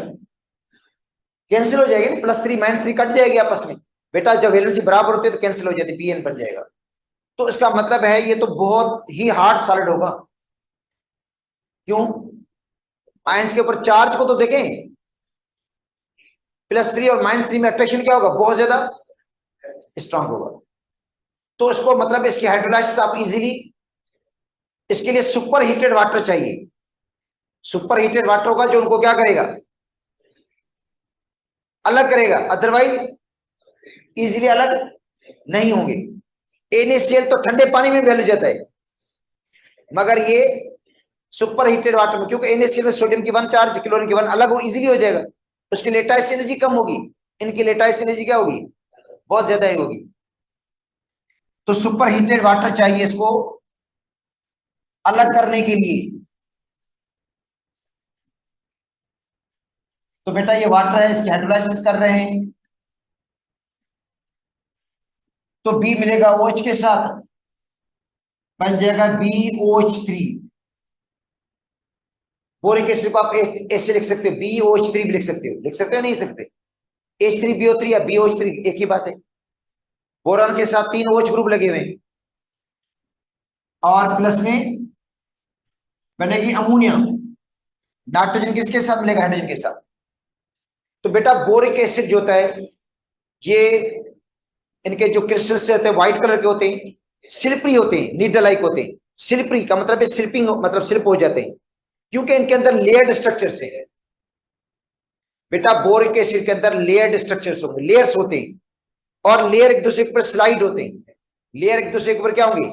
कैंसिल हो जाएगी, +3 -3 कट जाएगी आपस में, बेटा जब वैलेंसी बराबर होती है तो कैंसिल हो जाती है, Pn बन जाएगा। तो इसका मतलब है ये तो बहुत ही हार्ड सॉलिड होगा। क्यों? आयंस के ऊपर चार्ज को तो देखें, +3 और -3 में अट्रैक्शन क्या होगा? बहुत ज्यादा स्ट्रांग होगा। तो इसको मतलब इसकी हाइड्रोलाइसिस आप इजीली, इसके लिए सुपर हीटेड वाटर चाहिए। सुपर हीटेड वाटर होगा जो उनको क्या करेगा? अलग करेगा, अदरवाइज इजीली अलग नहीं होंगे। NaCl तो ठंडे पानी में भी हल जाता है, मगर ये सुपर हीटेड वाटर में, क्योंकि NaCl में सोडियम की 1 चार्ज, क्लोरीन की 1 अलग हो, इजीली हो जाएगा। उसकी लेटाइस एनर्जी कम होगी, इनकी लेटाइस एनर्जी क्या होगी? बहुत ज्यादा ही होगी। तो सुपर हीटेड वाटर चाहिए इसको अलग करने के लिए। तो बेटा ये वाटर है, इसकी हाइड्रोलाइसिस कर रहे हैं, तो बी मिलेगा OH के साथ, बन जाएगा BOH3। बोरिक एसिड को आप ऐसे लिख सकते हो, BOH3 भी लिख सकते हो, लिख सकते हो नहीं सकते? H3BO3 या BOH3 एक ही बात है। बोरान के साथ 3 OH ग्रुप लगे हुए हैं, और प्लस में बनेगी अमोनिया। नाइट्रोजन किसके साथ मिलेगा? हाइड्रोजन के साथ। तो बेटा बोरिक एसिड जो होता है, ये इनके जो क्रिस्टल्स होते हैं व्हाइट कलर के होते हैं, स्लिपरी होते हैं, नीडल लाइक होते हैं। स्लिपरी का मतलब है स्लिपिंग, मतलब स्लिप हो जाते हैं, क्योंकि इनके अंदर लेयर्ड स्ट्रक्चर्स है। बेटा बोरिक एसिड के अंदर लेयर्ड स्ट्रक्चर्स होंगे, लेयर्स होते हैं, और लेयर एक दूसरे के ऊपर स्लाइड होते हैं। लेयर एक दूसरे के ऊपर क्या होंगे?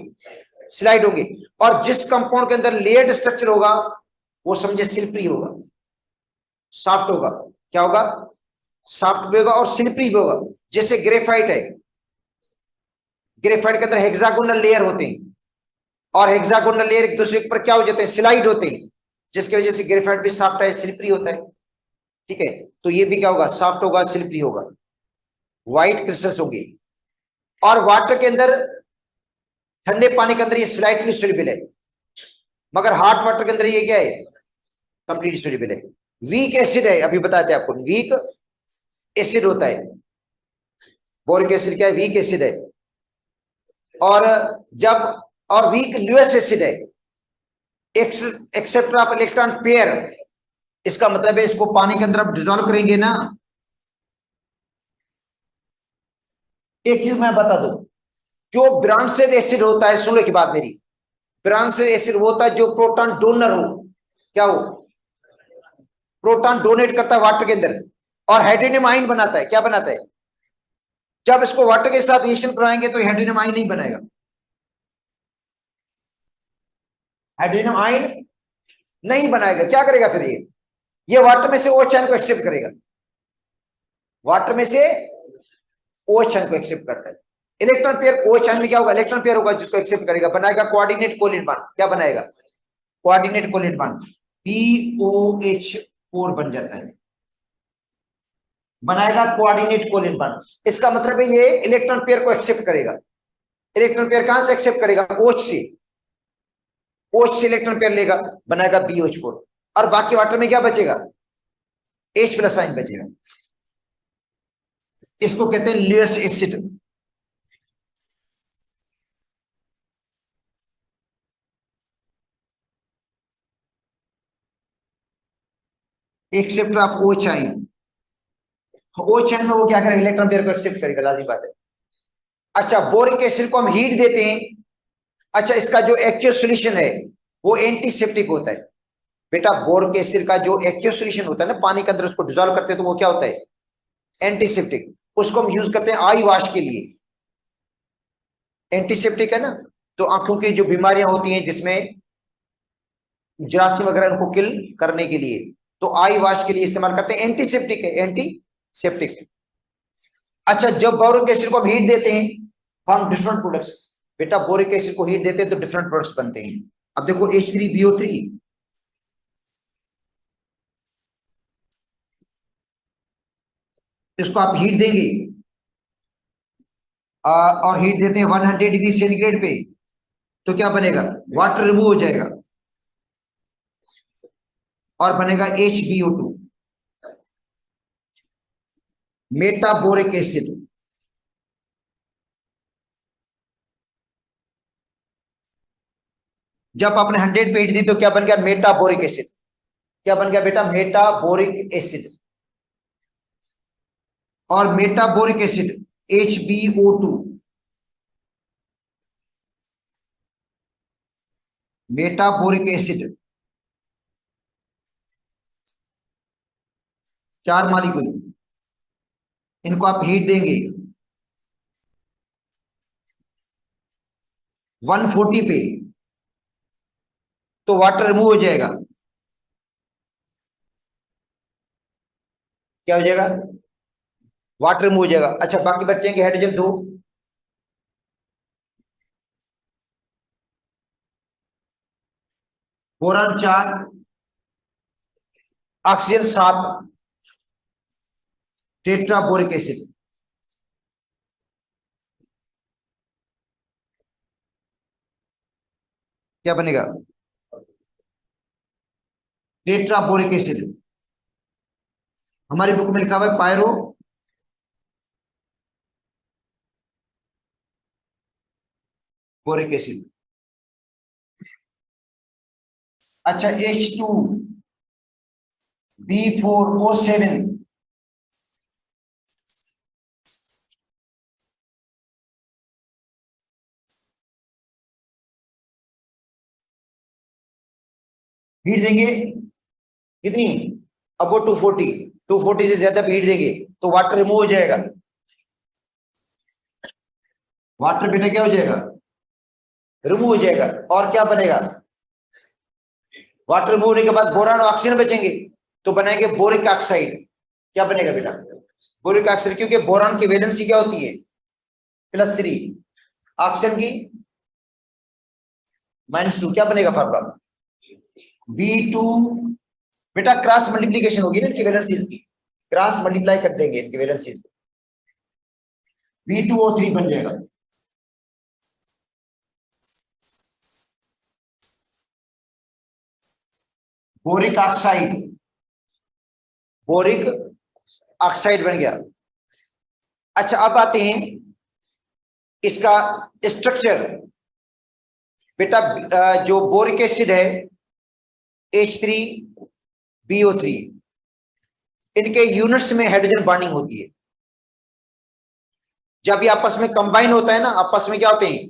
स्लाइड होंगे। और जिस कंपाउंड के अंदर लेयर्ड स्ट्रक्चर होगा वो समझे स्लिपरी होगा, सॉफ्ट होगा। क्या होगा? सॉफ्ट भी होगा और स्लिपरी भी होगा। जैसे ग्रेफाइट है, ग्रेफाइट के अंदर हेक्सागोनल लेयर होते हैं, और हेक्सागोनल लेयर एक दूसरे के ऊपर क्या हो जाते हैं? स्लाइड होते हैं, जिसकी वजह से ग्रेफाइट भी सॉफ्ट है, स्लिपरी होता है। ठीक है, तो ये भी क्या होगा? सॉफ्ट होगा, स्लिपरी होगा, व्हाइट क्रिस्टल्स होंगे। और वाटर के अंदर, ठंडे पानी के अंदर ये स्लाइटली सोल्यूबल है, मगर हॉट वाटर के अंदर ये क्या है? कंप्लीट सोल्यूबल है। वीक एसिड है, अभी बताते हैं आपको, वीक एसिड होता है। बोरिक एसिड क्या है? वीक एसिड है। और जब, और वीक ल्यूएस एसिड है, एक्सेप्ट ऑफ इलेक्ट्रॉन पेयर। इसका मतलब है इसको पानी के अंदर आप डिजोल्व करेंगे ना। एक चीज मैं बता दूं, जो ब्रांसेड एसिड होता है, सुनो की बात मेरी, ब्रांसेड एसिड वो होता है जो प्रोटॉन डोनर हो। क्या हो? प्रोटॉन डोनेट करता है वाटर के अंदर, और हाइड्रोनियम आयन बनाता है। क्या बनाता है? जब इसको वाटर के साथ रिएक्शन कराएंगे तो हाइड्रोनियम आयन नहीं बनाएगा। हाइड्रोनियम आयन नहीं बनाएगा। क्या करेगा फिर? ये वाटर में से OH आयन को एक्सेप्ट करेगा, वाटर में से OH आयन को एक्सेप्ट करता है। इलेक्ट्रॉन पेयर OH आयन में क्या होगा? इलेक्ट्रॉन पेयर होगा जिसको एक्सेप्ट करेगा, बनाएगा कोऑर्डिनेट कोवैलेंट बॉन्ड। क्या बनाएगा? कोऑर्डिनेट कोवैलेंट बॉन्ड, POH4 बन जाता है, बनाएगा कोऑर्डिनेट कोवैलेंट बॉन्ड। इसका मतलब है ये इलेक्ट्रॉन पेयर को एक्सेप्ट करेगा। इलेक्ट्रॉन पेयर कहां से एक्सेप्ट करेगा? OH से। OH से इलेक्ट्रॉन पेयर लेगा, बनाएगा BOH4, और बाकी वाटर में क्या बचेगा? H+ आयन बचेगा। इसको कहते हैं Lewis acid. Except of OH ion. OH ion में वो क्या करेगा? इलेक्ट्रॉन पेयर को एक्सेप्ट करेगा, लाजिम बात है। अच्छा, बोरिक एसिड को हम हीट देते हैं। अच्छा, इसका जो एक्वियस सॉल्यूशन है वो एंटीसेप्टिक होता है। बेटा बोरिक एसिड का जो एक्वियस सॉल्यूशन होता है ना, पानी के अंदर उसको डिसॉल्व करते हैं तो वो क्या होता है? एंटीसेप्टिक। उसको हम यूज करते हैं आई वॉश के लिए। एंटीसेप्टिक है ना, तो आंखों की जो बीमारियां होती हैं जिसमें जरासीम वगैरह उनको किल करने के लिए, तो आई वॉश के लिए इस्तेमाल करते हैं। एंटीसेप्टिक है, एंटीसेप्टिक। अच्छा, जब बोरिक एसिड को हम हीट देते हैं, फॉर्म डिफरेंट प्रोडक्ट्स। बेटा बोरिक एसिड को हीट देते हैं तो डिफरेंट प्रोडक्ट्स बनते हैं। अब देखो H3BO3, इसको आप हीट देंगे, और हीट देते हैं 100 डिग्री सेंटीग्रेड पे, तो क्या बनेगा? वाटर रिमूव हो जाएगा और बनेगा HbO2, मेटाबोरिक एसिड। जब आपने 100 पे हीट दी तो क्या बन गया? मेटाबोरिक एसिड। क्या बन गया बेटा? मेटाबोरिक एसिड। और मेटाबोरिक एसिड HbO2, मेटाबोरिक एसिड 4 मॉलिक्यूल, इनको आप हीट देंगे 140 पे तो वाटर रिमूव हो जाएगा। क्या हो जाएगा? वाटर रिमूव हो जाएगा। अच्छा, बाकी बचेंगे हाइड्रोजन 2, बोरान 4, ऑक्सीजन 7, टेट्राबोरिक एसिड। क्या बनेगा? टेट्राबोरिक एसिड। हमारी बुक में लिखा हुआ है पायरो बोरिक एसिड। अच्छा, H2B4O7, हीट देंगे कितनी? अब वो 240 से ज्यादा हीट देंगे तो वाटर रिमूव हो जाएगा। वाटर बेटा क्या हो जाएगा? रिमूव हो जाएगा। और क्या बनेगा? वाटर रिमूव होने के बाद बोरान और ऑक्सीजन बचेंगे तो बनाएंगे बोरिक ऑक्साइड। क्या बनेगा बेटा? बोरिक ऑक्साइड, क्योंकि बोरान की वैलेंसी क्या होती है? +3, ऑक्सीजन की -2। क्या बनेगा फॉर्मूला? B2 बेटा क्रॉस मल्टीप्लीकेशन होगी ना इनकी वैलेंसीज की, क्रॉस मल्टीप्लाई कर देंगे इनकी वैलेंसीज, B2O3 बन जाएगा। बोरिक ऑक्साइड, बोरिक ऑक्साइड बन गया। अच्छा, अब आते हैं इसका स्ट्रक्चर। बेटा जो बोरिक एसिड है H3BO3, इनके यूनिट्स में हाइड्रोजन बॉन्डिंग होती है। जब ये आपस में कंबाइन होता है ना, आपस में क्या होते हैं?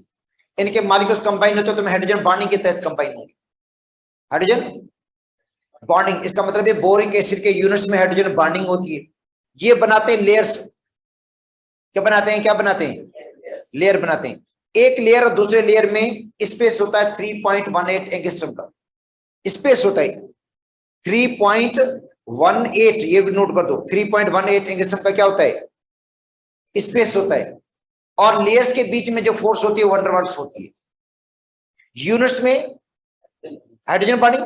इनके मॉलिक्यूल्स कंबाइन होते हैं तो हाइड्रोजन बॉन्डिंग के तहत कंबाइन होंगे। हाइड्रोजन बॉन्डिंग, इसका मतलब है बोरिक एसिड के यूनिट्स में हाइड्रोजन बॉन्डिंग होती है। ये बनाते हैं लेयर्स। क्या बनाते हैं? क्या बनाते हैं? लेयर बनाते हैं। एक लेयर और दूसरे लेयर में स्पेस होता है 3.18 एंगस्ट्रॉम का स्पेस होता है। 3.18, ये भी नोट कर दो, 3.18 एंगस्ट्रॉम का क्या होता है? स्पेस होता है। और लेयर्स के बीच में जो फोर्स होती है वंडर वाल्स होती है। यूनिट्स में हाइड्रोजन बॉन्डिंग,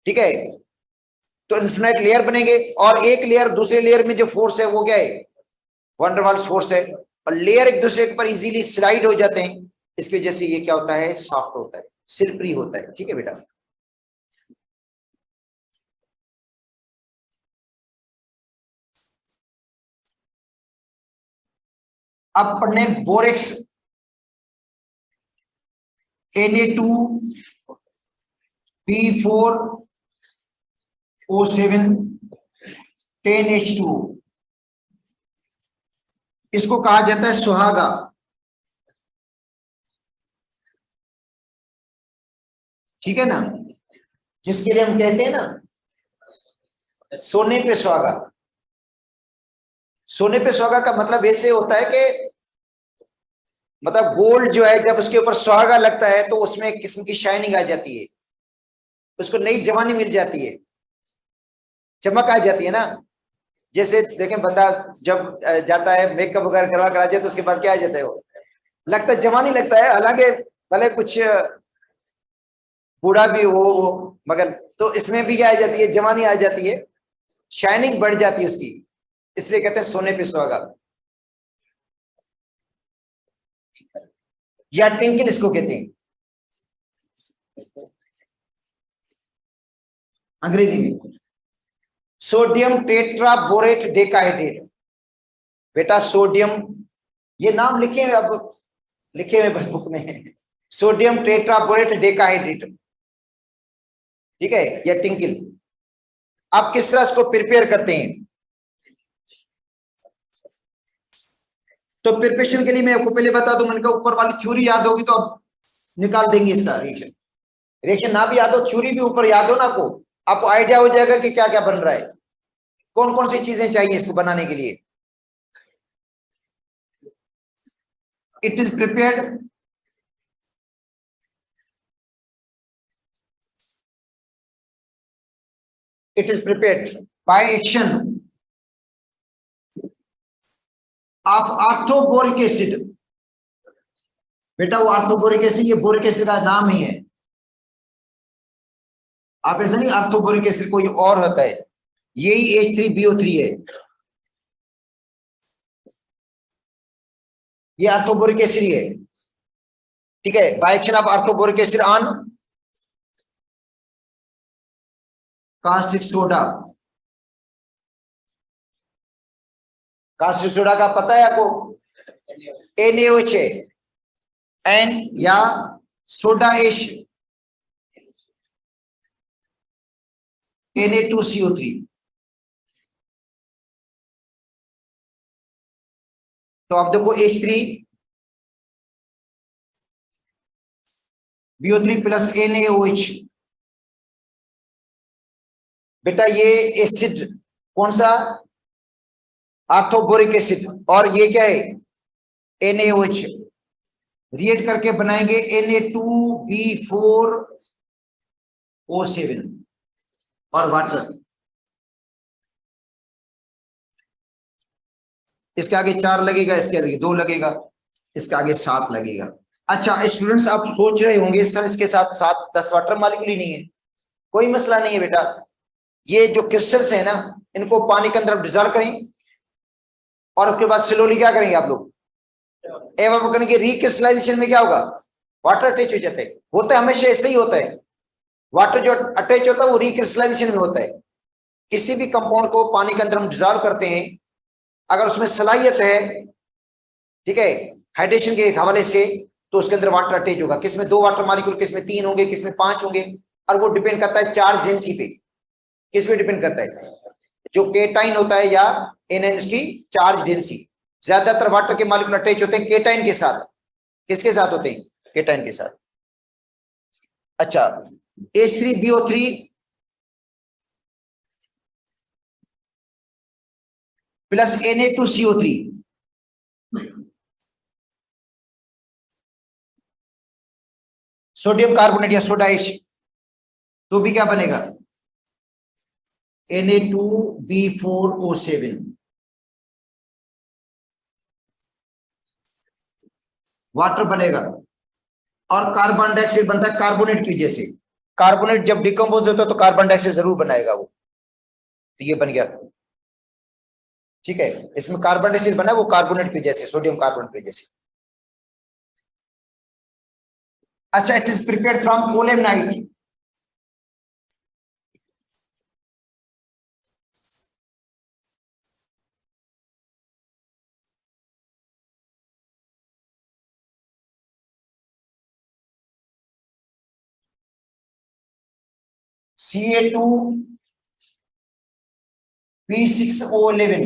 ठीक है, तो इन्फिनाइट लेयर बनेंगे। और एक लेयर दूसरे लेयर में जो फोर्स है वो क्या है? वंडर वाल्स फोर्स है। और लेयर एक दूसरे के ऊपर इजीली स्लाइड हो जाते हैं, इसकी वजह से ये क्या होता है? सॉफ्ट होता है, सिल्परी होता है। ठीक है बेटा। अब पढ़ने बोरेक्स Na2B4O7 10H2O, इसको कहा जाता है सुहागा। ठीक है ना, जिसके लिए हम कहते हैं ना सोने पे सुहागा। सोने पे सुहागा का मतलब ऐसे होता है कि मतलब गोल्ड जो है जब उसके ऊपर सुहागा लगता है तो उसमें एक किस्म की शाइनिंग आ जाती है, उसको नई जवानी मिल जाती है, चमक आ जाती है ना। जैसे देखें बंदा जब जाता है मेकअप वगैरह करवा कर आ जाए तो उसके बाद क्या आ जाता है? वो लगता है जवानी लगता है, हालांकि भले कुछ बूढ़ा भी हो वो, मगर तो इसमें भी क्या आ जाती है? जवानी आ जाती है, शाइनिंग बढ़ जाती है उसकी, इसलिए कहते हैं सोने पे सुहागा या टिंकल इसको कहते हैं अंग्रेजी में। सोडियम टेट्राबोरेट डेकाहाइड्रेट, बेटा सोडियम, ये नाम लिखे हुए अब, लिखे हुए बस बुक में। सोडियम टेट्राबोरेट डेकाहाइड्रेट, ठीक है, या टिंकिल। आप किस तरह इसको प्रिपेयर करते हैं? तो प्रिपरेशन के लिए मैं आपको पहले बता दूं, मैंने कहा ऊपर वाली थ्योरी याद होगी तो आप निकाल देंगे इसका रिएक्शन। रिएक्शन ना भी याद हो, थ्योरी भी ऊपर याद हो ना आपको आइडिया हो जाएगा कि क्या क्या बन रहा है, कौन कौन सी चीजें चाहिए इसको बनाने के लिए। It is prepared by action of orthoboric acid. बेटा वो ऑर्थोबोरिक एसिड, ये बोरिक एसिड का नाम ही है, आप ऐसा नहीं ऑर्थोबोरिक एसिड कोई और होता है, यही H3BO3 है, ये ऑर्थोबोरिक एसिड है, ठीक है। Bye action of orthoboric acid on caustic soda. Caustic soda का पता है आपको, NaOH है, एन या सोडा एश Na2CO3। तो आप देखो H3BO3 प्लस NaOH। बेटा ये एसिड कौन सा? ऑर्थोबोरिक एसिड, और ये क्या है? NaOH। रिएक्ट करके बनाएंगे Na2B4O7 और वाटर। इसके आगे 4 लगेगा, इसके आगे 2 लगेगा, इसके आगे 7 लगेगा। अच्छा स्टूडेंट्स, आप सोच रहे होंगे सर इसके साथ 7-10 वाटर मॉलिक्यूल ही नहीं है। कोई मसला नहीं है बेटा, ये जो क्रिस्टल्स है ना, इनको पानी के अंदर डिजॉल्व करें और उसके बाद स्लोली क्या करेंगे आप लोग, एवं करेंगे। रिक्रिस्टलाइजेशन में क्या होगा? वाटर अटैच हो जाता है, होता है हमेशा ऐसे ही होता है। वाटर जो अटैच होता है वो रिक्रिस्टलाइजेशन में होता है। किसी भी कंपाउंड को पानी के अंदर हम डिजॉल्व करते हैं, अगर उसमें सलाहियत है, ठीक है, हाइड्रेशन के हवाले से, तो उसके अंदर वाटर अटैच होगा। किसमें 2 वाटर मॉलिक्यूल, किसमें 3 होंगे, किसमें 5 होंगे, और वो डिपेंड करता है चार्ज डेंसिटी पे। किस पे डिपेंड करता है? जो केटाइन होता है या एनायन, उसकी चार्ज डेंसिटी। ज्यादातर वाटर के मॉलिक्यूल अटैच होते हैं केटाइन के साथ। किसके साथ होते हैं? केटाइन के साथ। अच्छा H3BO3 plus Na2CO3, sodium carbonate या सोडा एश, तो भी क्या बनेगा? Na2B4O7। वाटर बनेगा, और कार्बन डाइऑक्साइड बनता है कार्बोनेट की वजह से। कार्बोनेट जब डिकम्पोज होता है तो कार्बन डाइऑक्साइड जरूर बनाएगा वो, तो ये बन गया, ठीक है। इसमें कार्बन डाइऑक्साइड बना वो कार्बोनेट की वजह से, सोडियम कार्बोनेट की वजह से। अच्छा it is prepared from colemanite. Ca2B6O11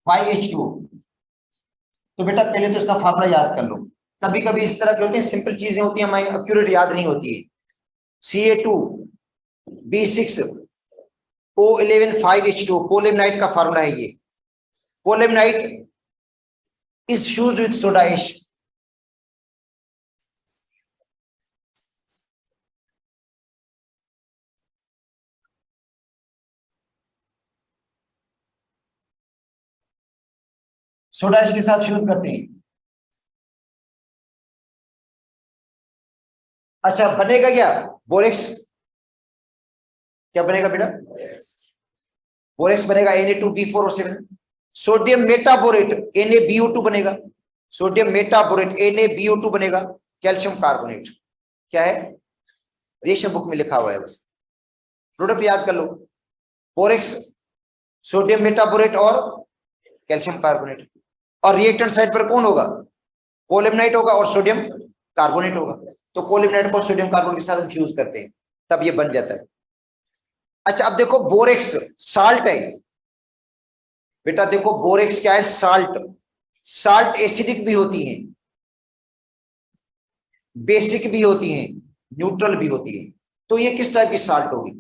5H2। तो बेटा पहले तो इसका फार्मूला याद कर लो। कभी कभी इस तरह के होते हैं, सिंपल चीजें होती हैं, हमें एक्यूरेट याद नहीं होती है। Ca2B6O11 5H2 पोलेमनाइट का फार्मूला है ये। Colemanite is fused with soda ash. Soda ash के साथ फ्यूज करते हैं। अच्छा बनेगा क्या? बोरेक्स। क्या बनेगा बेटा? बोरेक्स बनेगा Na2B4O7। सोडियम मेटाबोरेट NaBO2 बनेगा। सोडियम मेटाबोरेट NaBO2 बनेगा। कैल्शियम कार्बोनेट क्या है? रिएक्शन बुक में लिखा हुआ है, बस प्रोडक्ट याद कर लो। बोरेक्स, सोडियम मेटाबोरेट और कैल्शियम कार्बोनेट। और रिएक्टेंट साइड पर कौन होगा? कोलिमनाइट होगा और सोडियम कार्बोनेट होगा। तो कोलिमनाइट को सोडियम कार्बोनेट के साथ फ्यूज करते हैं, तब ये बन जाता है। अच्छा अब देखो बोरेक्स साल्ट है बेटा, देखो बोरेक्स क्या है, साल्ट। साल्ट एसिडिक भी होती है, बेसिक भी होती है, न्यूट्रल भी होती है। तो ये किस टाइप की साल्ट होगी?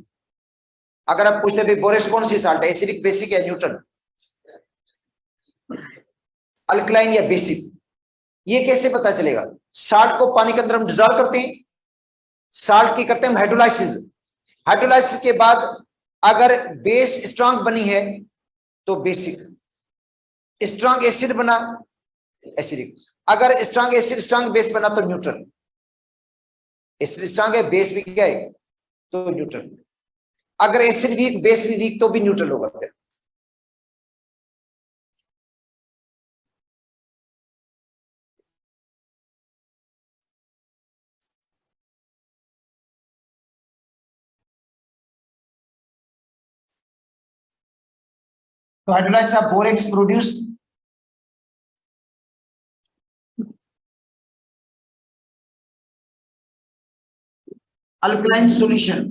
अगर आप पूछते भाई बोरेक्स कौन सी साल्ट है, एसिडिक, बेसिक या न्यूट्रल, अल्कलाइन या बेसिक, ये कैसे पता चलेगा? साल्ट को पानी के अंदर हम डिजॉल्व करते हैं, साल्ट की करते हैं हम हाइड्रोलाइसिस। हाइड्रोलाइसिस के बाद अगर बेस स्ट्रांग बनी है तो बेसिक, स्ट्रांग एसिड बना एसिडिक, अगर स्ट्रांग एसिड स्ट्रांग बेस बना तो न्यूट्रल। एसिड स्ट्रांग है, बेस भी क्या है तो न्यूट्रल। अगर एसिड वीक बेस भी वीक तो भी न्यूट्रल होगा फिर। तो hydrolysis of borax produce alkaline solution.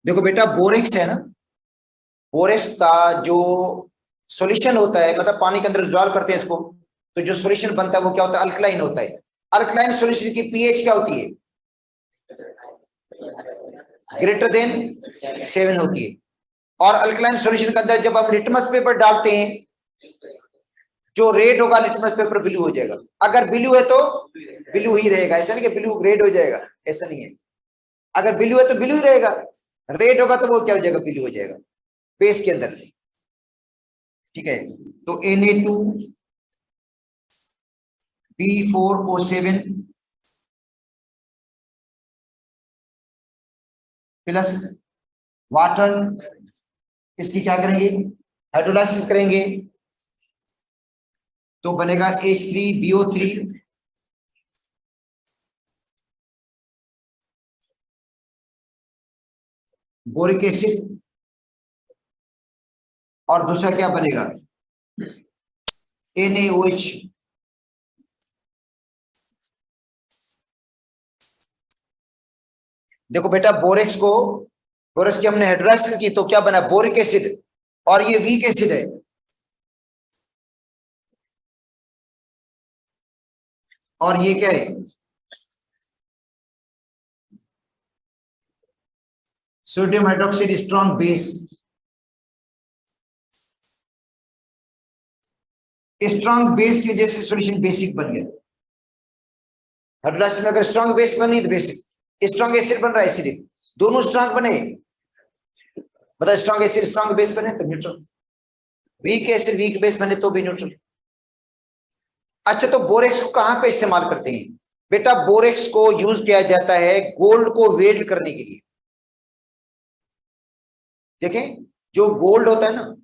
देखो बेटा बोरेक्स है ना, बोरेक्स का जो सॉल्यूशन होता है, मतलब पानी के अंदर डिसॉल्व करते हैं इसको, तो जो सॉल्यूशन बनता है वो क्या होता है, अल्कलाइन होता है। अल्कलाइन सॉल्यूशन की पीएच क्या होती है, ग्रेटर देन 7 होती है। और अल्कलाइन सॉल्यूशन के अंदर जब आप लिटमस पेपर डालते हैं, जो रेड होगा लिटमस पेपर ब्लू हो जाएगा। अगर ब्लू है तो ब्लू ही रहेगा, ऐसा नहीं कि ब्लू रेड हो जाएगा, ऐसा नहीं है। अगर ब्लू है तो ब्लू ही रहेगा, रेड होगा तो वो क्या हो जाएगा, ब्लू हो जाएगा बेस के अंदर। ठीक है, तो Na2B4O7 प्लस वाटर, इसकी क्या करेंगे, हाइड्रोलाइसिस करेंगे, तो बनेगा H3BO3 बोरिक एसिड, और दूसरा क्या बनेगा, NaOH। देखो बेटा बोरेक्स की हमने हाइड्रोलाइसिस की तो क्या बना, बोरिक एसिड, और ये वीक एसिड है। और ये क्या है, sodium hydroxide strong base. Strong base की वजह से सॉल्यूशन बेसिक बन गया। हाइड्रोलाइसिस में अगर स्ट्रॉन्ग बेस बनी तो बेसिक, स्ट्रॉन्ग एसिड बन रहा है एसिडिक, दोनों स्ट्रॉन्ग बने, मतलब स्ट्रॉन्ग एसिड स्ट्रॉन्ग बेस बने तो neutral, weak acid weak base बने तो भी न्यूट्रल। अच्छा तो बोरेक्स को कहां पे इस्तेमाल करते हैं बेटा, बोरेक्स को यूज किया जाता है गोल्ड को वेल्ड करने के लिए। देखें जो गोल्ड होता है ना,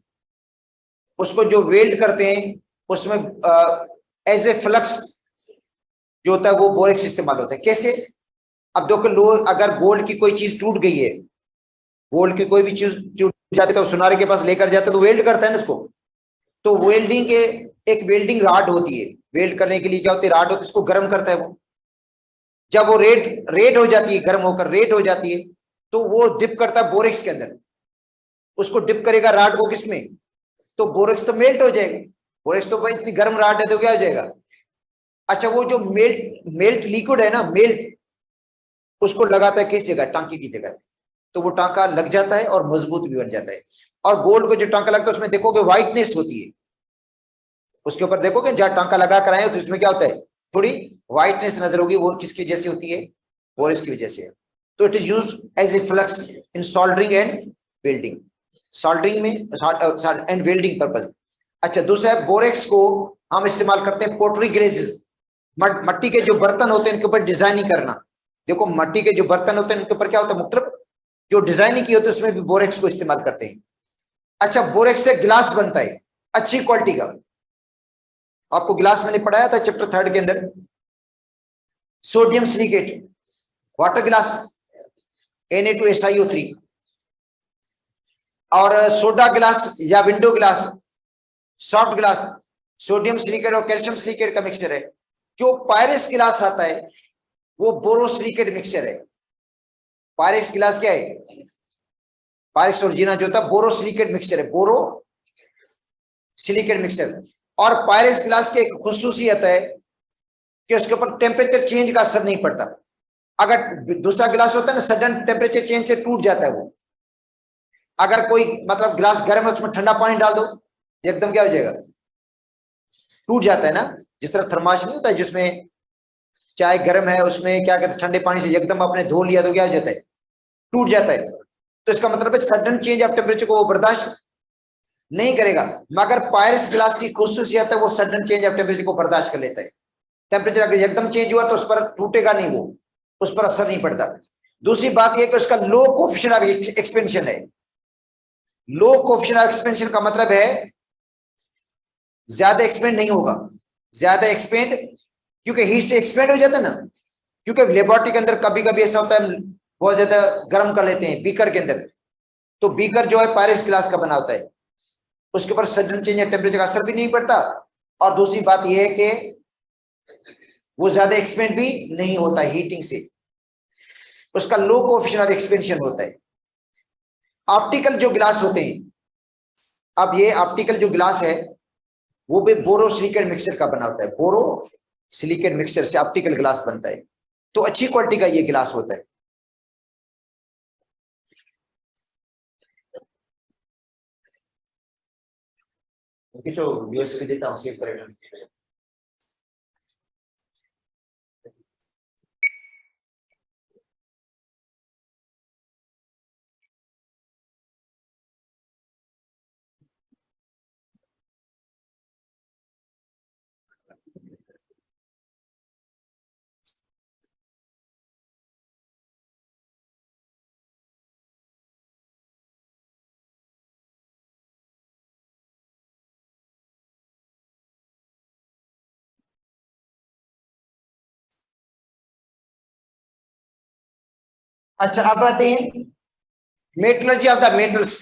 उसको जो वेल्ड करते हैं उसमें एज ए फ्लक्स जो होता है वो बोरेक्स इस्तेमाल होता है। कैसे, अब देखो लोग अगर गोल्ड की कोई चीज टूट गई है, गोल्ड की कोई भी चीज टूट जाती है तो सुनार के पास लेकर जाते तो वेल्ड करता है ना इसको। तो वेल्डिंग के एक वेल्डिंग राड होती है, वेल्ड करने के लिए क्या होती है, राड होती है, इसको गर्म करता है वो। जब वो रेड हो जाती है, गर्म होकर रेड हो जाती है, तो वो डिप करता है बोरेक्स के अंदर, उसको डिप करेगा राड को किसमें, तो बोरेक्स तो मेल्ट हो जाएगा। बोरेक्स तो भाई इतनी गर्म राड है तो क्या हो जाएगा। अच्छा वो जो मेल्ट लिक्विड है ना, मेल्ट, उसको लगाता है किस जगह, टांकी की जगह, तो वो टांका लग जाता है और मजबूत भी बन जाता है। और गोल्ड को जो टांका लगता है उसमें देखोगे व्हाइटनेस होती है, उसके ऊपर देखोगे जहां टांका लगा कर आए तो उसमें क्या होता है, थोड़ी व्हाइटनेस नजर होगी, वो किसकी वजह से होती है, बोरेक्स की वजह से। तो it is used as a flux in soldering and welding, soldering में एंड वेल्डिंग पर्पज। अच्छा दूसरा है बोरेक्स को हम इस्तेमाल करते हैं पोटरी ग्लेजेस, मट्टी के जो बर्तन होते हैं इनके ऊपर डिजाइनिंग करना। देखो मट्टी के जो बर्तन होते हैं इनके ऊपर क्या होता है, मुख्तलिफ जो डिजाइनिंग की होती है उसमें भी बोरेक्स को इस्तेमाल करते हैं। अच्छा बोरेक्स से गिलास बनता है अच्छी क्वालिटी का, आपको गिलास मैंने पढ़ाया था चैप्टर 3 के अंदर, सोडियम सिलिकेट वाटर गिलास Na2SiO3, और सोडा गिलास या विंडो गिलास सॉफ्ट ग्लास सोडियम सिलिकेट और कैल्शियम सिलिकेट का मिक्सचर है। जो पायरस गिलास आता है वो बोरोसिलिकेट मिक्सचर है। पायरस गिलास क्या है? पायरस और जीना जो था बोरोसिलिकेट मिक्सचर है, बोरोसिलिकेट मिक्सचर। और पायरस गिलास की एक खुसूसियत है कि उसके ऊपर टेम्परेचर चेंज का असर नहीं पड़ता। अगर दूसरा गिलास होता है ना, सडन टेम्परेचर चेंज से टूट जाता है वो। अगर कोई मतलब गिलास गर्म है उसमें ठंडा पानी डाल दो, एकदम क्या हो जाएगा? टूट जाता है ना। जिस तरह थर्मास नहीं होता है जिसमें चाय गर्म है, उसमें क्या कहते हैं ठंडे पानी से एकदम आपने धो लिया तो क्या हो जाता है? टूट जाता है। तो इसका मतलब है सडन चेंज ऑफ टेम्परेचर को वो बर्दाश्त नहीं करेगा। मगर पायरस ग्लास की खुसूसियत है वो सडन चेंज ऑफ टेम्परेचर को बर्दाश्त कर लेता है। टेम्परेचर अगर एकदम चेंज हुआ तो उस पर टूटेगा नहीं, वो उस पर असर नहीं पड़ता। दूसरी बात यह कि उसका लो कोएफिशिएंट ऑफ एक्सपेंशन है। लो कोएफिशिएंट ऑफ एक्सपेंशन का मतलब है ज्यादा एक्सपेंड नहीं होगा। ज्यादा एक्सपेंड क्योंकि हीट से एक्सपेंड हो जाता है ना। क्योंकि लेबोरेटरी के अंदर कभी कभी ऐसा होता है बहुत ज्यादा गर्म कर लेते हैं बीकर के अंदर, तो बीकर जो है पायरस ग्लास का बना होता है, उसके ऊपर सडन चेंज ऑफ टेम्परेचर का असर भी नहीं पड़ता। और दूसरी बात यह है कि वो ज्यादा एक्सपेंड भी नहीं होता हीटिंग से, उसका लो कोएफिशिएंट ऑफ एक्सपेंशन होता है। ऑप्टिकल जो ग्लास होते हैं, अब ये ऑप्टिकल जो ग्लास है वो भी बोरोसिलिकेट मिक्सचर का बना होता है। बोरोसिलिकेट मिक्सचर से ऑप्टिकल ग्लास बनता है, तो अच्छी क्वालिटी का ये ग्लास होता है। जो यूएसबी देता हूं सेव करेगा। अच्छा अब आते हैं मेटलर्जी ऑफ द मेटल्स।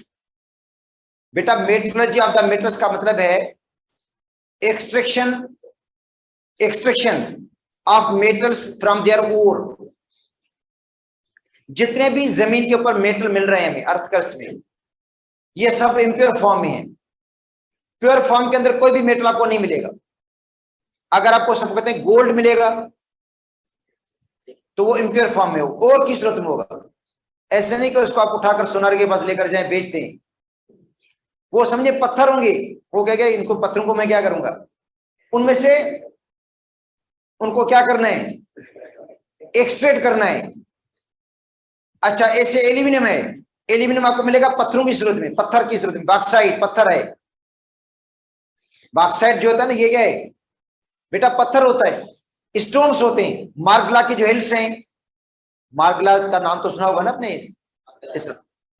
बेटा मेटलर्जी ऑफ द मेटल्स का मतलब है extraction extraction of metals from their ore. जितने भी जमीन के ऊपर मेटल मिल रहे हैं हमें अर्थक्रस्ट में, ये सब इम्प्योर फॉर्म में है। प्योर फॉर्म के अंदर कोई भी मेटल आपको नहीं मिलेगा। अगर आपको सब कहते हैं गोल्ड मिलेगा तो वो इम्प्योर फॉर्म में हो, और किस सूरत में होगा। ऐसे नहीं कि उसको आप उठाकर सोनार के पास लेकर जाएं बेच दें। वो समझे पत्थर होंगे, वो कहेगा इनको पत्थरों को मैं क्या करूंगा, उनमें से उनको क्या करना है, एक्सट्रैक्ट करना है। अच्छा ऐसे एल्यूमिनियम है, एल्यूमिनियम आपको मिलेगा पत्थरों की सूरत में, पत्थर की सूरत में। बॉक्साइट पत्थर है। बॉक्साइट जो होता है ना ये क्या है बेटा, पत्थर होता है। स्टोन्स होते हैं। मार्गला की जो हिल्स हैं, मार्गला का नाम तो सुना होगा ना आपने,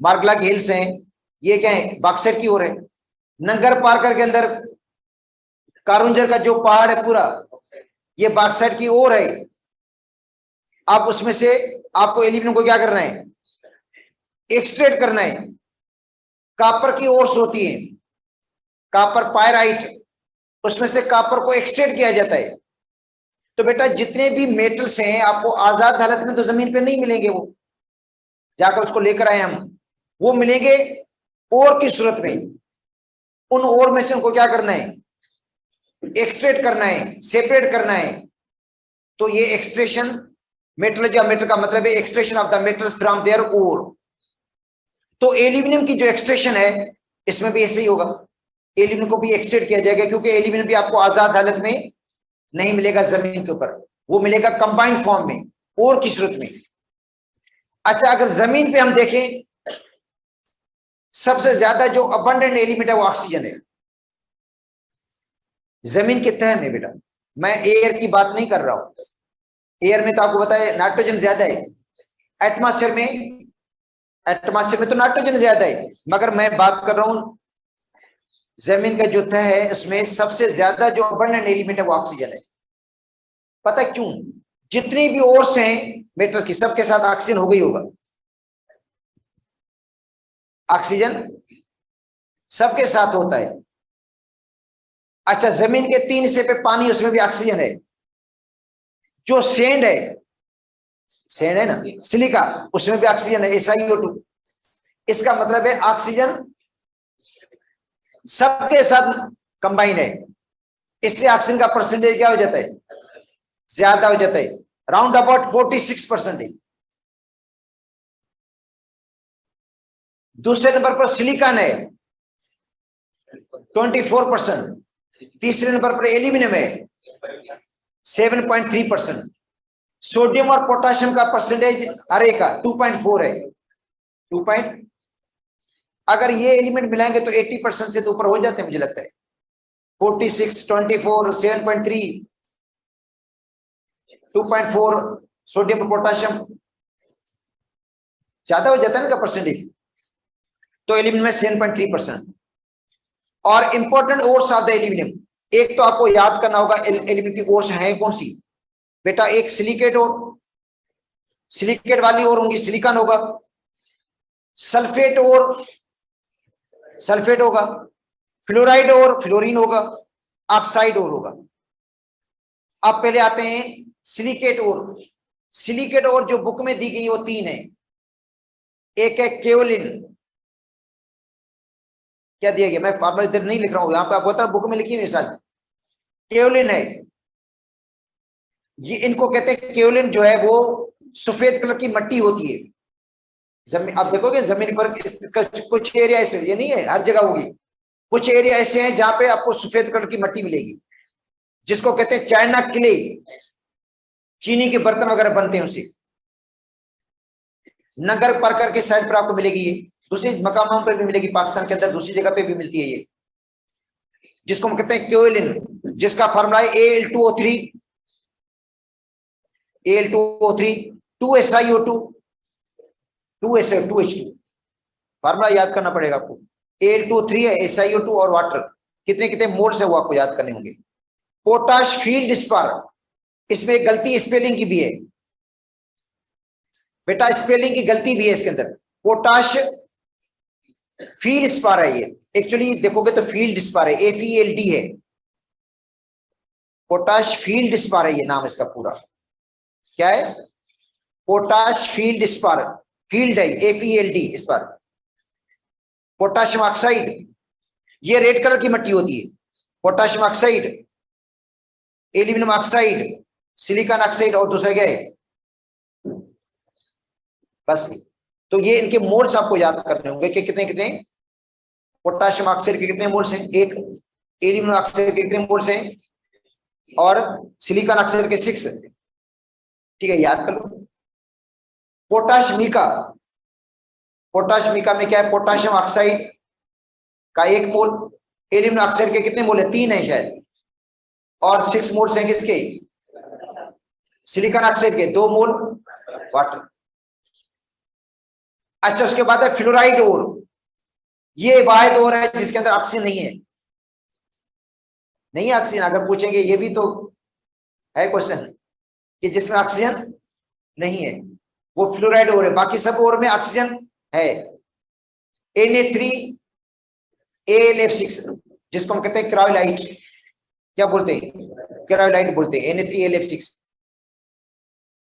मार्गला की हिल्स हैं, ये क्या है बॉक्साइट की ओर है। नंगर पार्कर के अंदर कारुंजर का जो पहाड़ है पूरा, ये बॉक्साइट की ओर है। आप उसमें से आपको एल्यूमिनियम को क्या करना है, एक्सट्रैक्ट करना है। कापर की ओर्स होती है, कापर पायराइट, उसमें से कापर को एक्सट्रैक्ट किया जाता है। तो बेटा जितने भी मेटल्स हैं आपको आजाद हालत में तो जमीन पे नहीं मिलेंगे, वो जाकर उसको लेकर आए हम, वो मिलेंगे ओर की सूरत में। उन ओर में से उनको क्या करना है, एक्सट्रैक्ट करना है, सेपरेट करना है। तो ये एक्सट्रैक्शन मेटलर्जी ऑफ मेटल का मतलब है extraction of the metals from their ore. तो एल्यूमिनियम की जो एक्सट्रैक्शन है इसमें भी ऐसे ही होगा, एल्यूमिनियम को भी एक्सट्रैक्ट किया जाएगा, क्योंकि एल्यूमिनियम भी आपको आजाद हालत में नहीं मिलेगा जमीन के ऊपर, वो मिलेगा कंबाइंड फॉर्म में, ओर की सूरत में। अच्छा अगर जमीन पे हम देखें सबसे ज्यादा जो अबंडेंट एलिमेंट है वो ऑक्सीजन है जमीन के तह में। बेटा मैं एयर की बात नहीं कर रहा हूं, एयर में तो आपको पता है नाइट्रोजन ज्यादा है, एटमॉस्फेयर में तो नाइट्रोजन ज्यादा है, मगर मैं बात कर रहा हूं जमीन का जो तह है इसमें सबसे ज्यादा जो अबंडेंट एलिमेंट है वो ऑक्सीजन है। पता है क्यों, जितनी भी ओर्स हैं मेटल्स की सबके साथ ऑक्सीजन हो गई होगा, ऑक्सीजन सबके साथ होता है। अच्छा, जमीन के 3 हिस्से पे पानी, उसमें भी ऑक्सीजन है। जो सेंड है ना, सिलिका, उसमें भी ऑक्सीजन है, SiO2। इसका मतलब है ऑक्सीजन सबके साथ कंबाइन है, इसलिए ऑक्सीजन का परसेंटेज क्या हो जाता है, ज्यादा हो जाता है, राउंड अबाउट 46%। दूसरे नंबर पर सिलिकॉन है 24%। तीसरे नंबर पर एल्यूमिनियम है 7.3%। सोडियम और पोटेशियम का परसेंटेज अरे का 2.4 है। 2 अगर ये एलिमेंट मिलाएंगे तो 80% से तो ऊपर हो जाते हैं, मुझे लगता है 46, 24, 7.3, 2.4 सोडियम और पोटेशियम ज्यादा हो जाता है ना का परसेंटेज। तो एल्यूमिनियम में 7.3%। और important ores of the aluminium, एक तो आपको याद करना होगा एल्यूमिनियम की ओर्स है कौन सी बेटा, एक सिलिकेट ओर, सिलिकेट वाली ओर होंगी सिलिकॉन होगा, सल्फेट ओर सल्फेट होगा, फ्लोराइड और फ्लोरीन होगा, ऑक्साइड और होगा। अब पहले आते हैं सिलिकेट और। सिलिकेट और जो बुक में दी गई वो 3 है। एक है केओलिन, क्या दिया गया, मैं फॉर्मूला इधर नहीं लिख रहा हूं, यहां पे आप बता बुक में लिखी हुई शायद, केओलिन है ये। इनको कहते हैं केओलिन, जो है वो सफेद कलर की मट्टी होती है जमीन। आप देखोगे जमीन पर कुछ एरिया ऐसे, ये नहीं है हर जगह होगी, कुछ एरिया ऐसे हैं जहां पे आपको सफेद कलर की मट्टी मिलेगी, जिसको कहते हैं चाइना क्ले। चीनी के बर्तन वगैरह बनते हैं उसे। नगर परकर के साइड पर आपको मिलेगी ये, दूसरी मकामों पर भी मिलेगी, पाकिस्तान के अंदर दूसरी जगह पे भी मिलती है ये, जिसको हम कहते हैं क्योलिन, जिसका फॉर्मूला है Al2O3, Al2O3, 2SiO2, 2H2। Formula याद करना पड़ेगा आपको। Al2O3 है, SiO2 और वाटर, कितने कितने मोल्स है वो आपको याद करने होंगे। पोटाश फील्ड स्पार, इसमें एक गलती स्पेलिंग की भी है बेटा, स्पेलिंग की गलती भी है इसके अंदर। पोटाश फील्ड स्पार है ये, एक्चुअली देखोगे तो फील्ड स्पार है, FELD है, पोटाश फील्ड स्पार है ये नाम इसका पूरा। क्या है, पोटाश फील्ड स्पार, फील्ड है FELD स्पार। पोटाशियम ऑक्साइड, ये रेड कलर की मट्टी होती है, potassium oxide, aluminium oxide, silicon oxide, और दूसरा क्या है बस। तो ये इनके मोल्स आपको याद करने होंगे कि कितने कितने पोटाशियम ऑक्साइड के कितने मोल्स हैं, एक एल्यूमिनियम ऑक्साइड के कितने मोल्स हैं, और सिलिकॉन ऑक्साइड के 6। ठीक है, याद कर लो। पोटाश मीका, पोटाश मीका में क्या है, पोटाशियम ऑक्साइड का 1 मोल, एल्यूमिनियम ऑक्साइड के कितने मोल है, 3 है शायद, और 6 मोल्स हैं किसके, सिलिकॉन ऑक्साइड के 2 मोल वाटर। अच्छा, उसके बाद है फ्लोराइड ओर, ये वाहिद ओर है जिसके अंदर ऑक्सीजन नहीं है। नहीं है ऑक्सीजन, अगर पूछेंगे ये भी तो है क्वेश्चन कि जिसमें ऑक्सीजन नहीं है, वो फ्लोराइड ओर है, बाकी सब ओर में ऑक्सीजन है। Na3AlF6, जिसको हम कहते हैं क्रायोलाइट, क्या बोलते हैं, क्रायोलाइट बोलते हैं, Na3AlF6।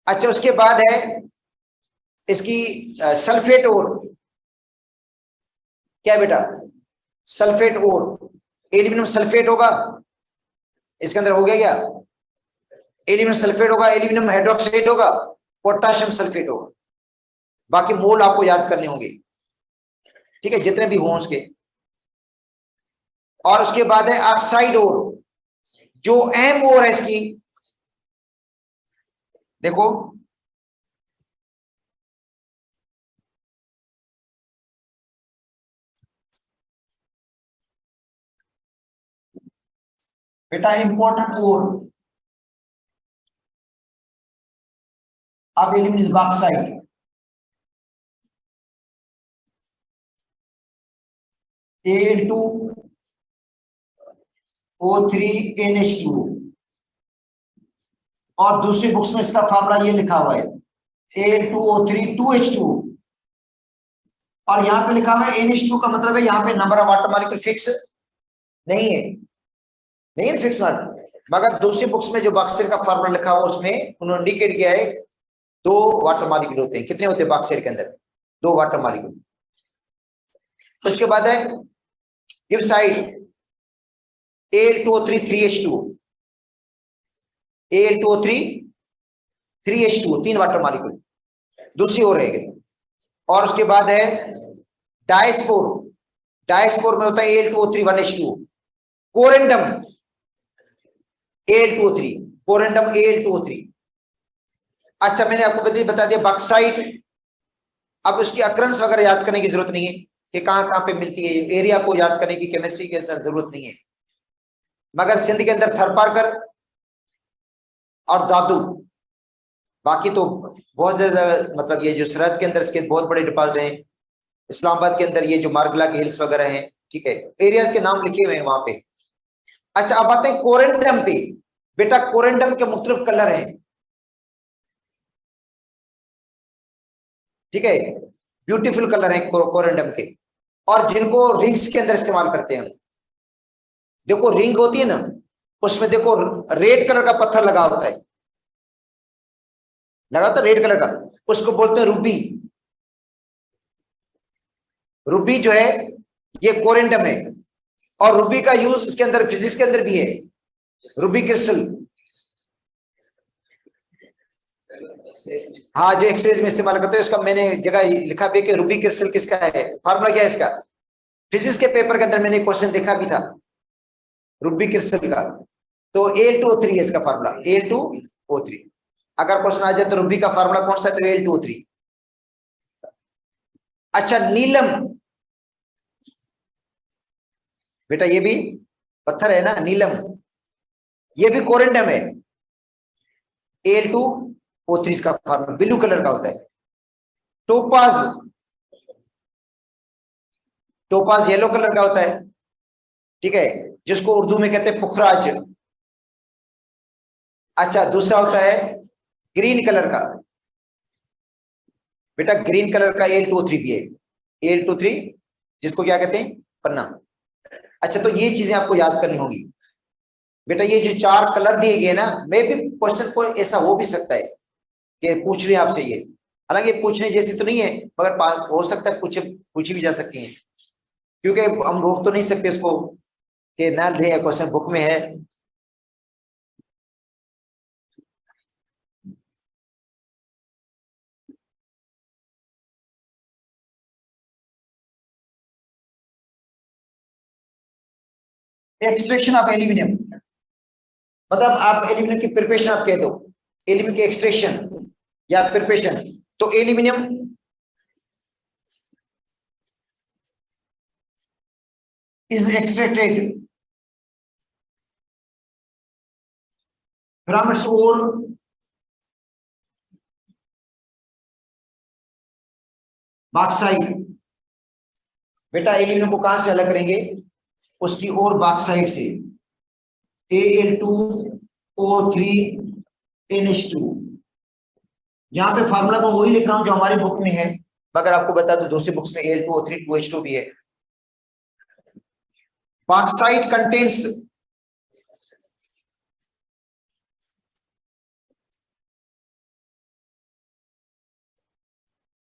अच्छा, उसके बाद है इसकी सल्फेट ओर, क्या बेटा, सल्फेट ओर, एल्यूमिनियम सल्फेट होगा इसके अंदर, हो गया क्या, एल्यूमिनियम सल्फेट होगा, एल्यूमिनियम हाइड्रोक्साइड होगा, पोटाशियम सल्फेट होगा। बाकी मोल आपको याद करने होंगे, ठीक है, जितने भी हों उसके। और उसके बाद है ऑक्साइड ओर, जो एम ओर है इसकी, देखो बेटा, important ore of aluminium bauxite, Al2O3NH2, और दूसरी बुक्स में इसका फार्मूला ये लिखा हुआ है Al2O3 2H2, और यहां पे लिखा हुआ है NH2 का मतलब है यहां पे नंबर ऑफ एटॉमिक फिक्स नहीं है, नहीं है फिक्स नॉट, मगर दूसरी बुक्स में जो बॉक्साइट का फार्मूला लिखा हुआ उसमें उन्होंने इंडिकेट किया है 2 वाटर मॉलिक्यूल होते हैं। कितने होते हैं बॉक्साइट के अंदर? 2 वाटर मॉलिक्यूल। उसके बाद है give side Al2O3 3H2O, Al2O3 3H2O, 3 water molecule दूसरी ओर रहेगी। और उसके बाद है डायस्पोर, डायस्पोर में होता है Al2O3 1H2O, corundum Al2O3, corundum Al2O3। अच्छा मैंने आपको बता दिया बॉक्साइट। अब उसकी अक्रंस वगैरह याद करने की जरूरत नहीं है कि कहां पे मिलती है, एरिया को याद करने की केमिस्ट्री के अंदर जरूरत नहीं है। मगर सिंध के अंदर थरपारकर और दादू, बाकी तो बहुत ज्यादा, मतलब ये जो सरहद के अंदर इसके बहुत बड़े डिपॉजिट हैं। इस्लामाबाद के अंदर ये जो मार्गला के हिल्स वगैरह हैं, ठीक है, एरियाज के नाम लिखे हुए हैं वहां पे। अच्छा अब आते हैं कोरेंडम पे। बेटा कोरेंडम के मुख्तलिफ कलर हैं, ठीक है, ब्यूटीफुल कलर है कोरेंडम के, और जिनको रिंग्स के अंदर इस्तेमाल करते हैं। देखो रिंग होती है ना, उसमें देखो रेड कलर का पत्थर लगा होता है, लगा होता है रेड कलर का, उसको बोलते हैं रूबी। रूबी जो है ये कोरेंडम है, और रूबी का यूज इसके अंदर फिजिक्स के अंदर भी है, रूबी क्रिस्टल। हाँ जो एक्सरेज में इस्तेमाल करते हैं उसका मैंने जगह लिखा भी कि रूबी क्रिस्टल किसका है, फार्मूला क्या है इसका। फिजिक्स के पेपर के अंदर मैंने क्वेश्चन देखा भी था रूबी क्रिस्टल का। तो Al2O3 है इसका फार्मूला, Al2O3। अगर क्वेश्चन आ जाए तो रूबी का फार्मूला कौन सा है, तो Al2O3। अच्छा नीलम, बेटा ये भी पत्थर है ना नीलम, ये भी कोरेंडम है। Al2O3 का फार्मूला ब्लू कलर का होता है। टोपाज, टोपाज येलो कलर का होता है, ठीक है, जिसको उर्दू में कहते हैं पुखराज। अच्छा दूसरा होता है ग्रीन कलर का, बेटा ग्रीन कलर का Al2O3 भी है, Al2O3 जिसको क्या कहते हैं, पन्ना। अच्छा तो ये चीजें आपको याद करनी होगी। बेटा ये जो 4 कलर दिए गए ना, मे भी क्वेश्चन को ऐसा हो भी सकता है कि पूछ रहे आपसे ये, हालांकि पूछने जैसी तो नहीं है, मगर हो सकता है पूछी भी जा सकती है, क्योंकि हम रोक तो नहीं सकते उसको कि ना दे, क्वेश्चन बुक में है। एक्सट्रैक्शन ऑफ एल्यूमिनियम, मतलब आप एल्यूमिनियम की प्रिपरेशन आप कह दो, एल्यूमिनियम की एक्सट्रैक्शन या प्रिपरेशन। तो aluminium is extracted from its ore bauxite. बेटा एल्यूमिनियम को कहां से अलग करेंगे, उसकी और बॉक्साइट से, Al2O3NH2। यहाँ पे फार्मूला मैं वही लिख रहा हूं जो हमारी बुक में है, मगर आपको बता दो दूसरी बुक्स में Al2O3 2H2 भी है। Bauxite contains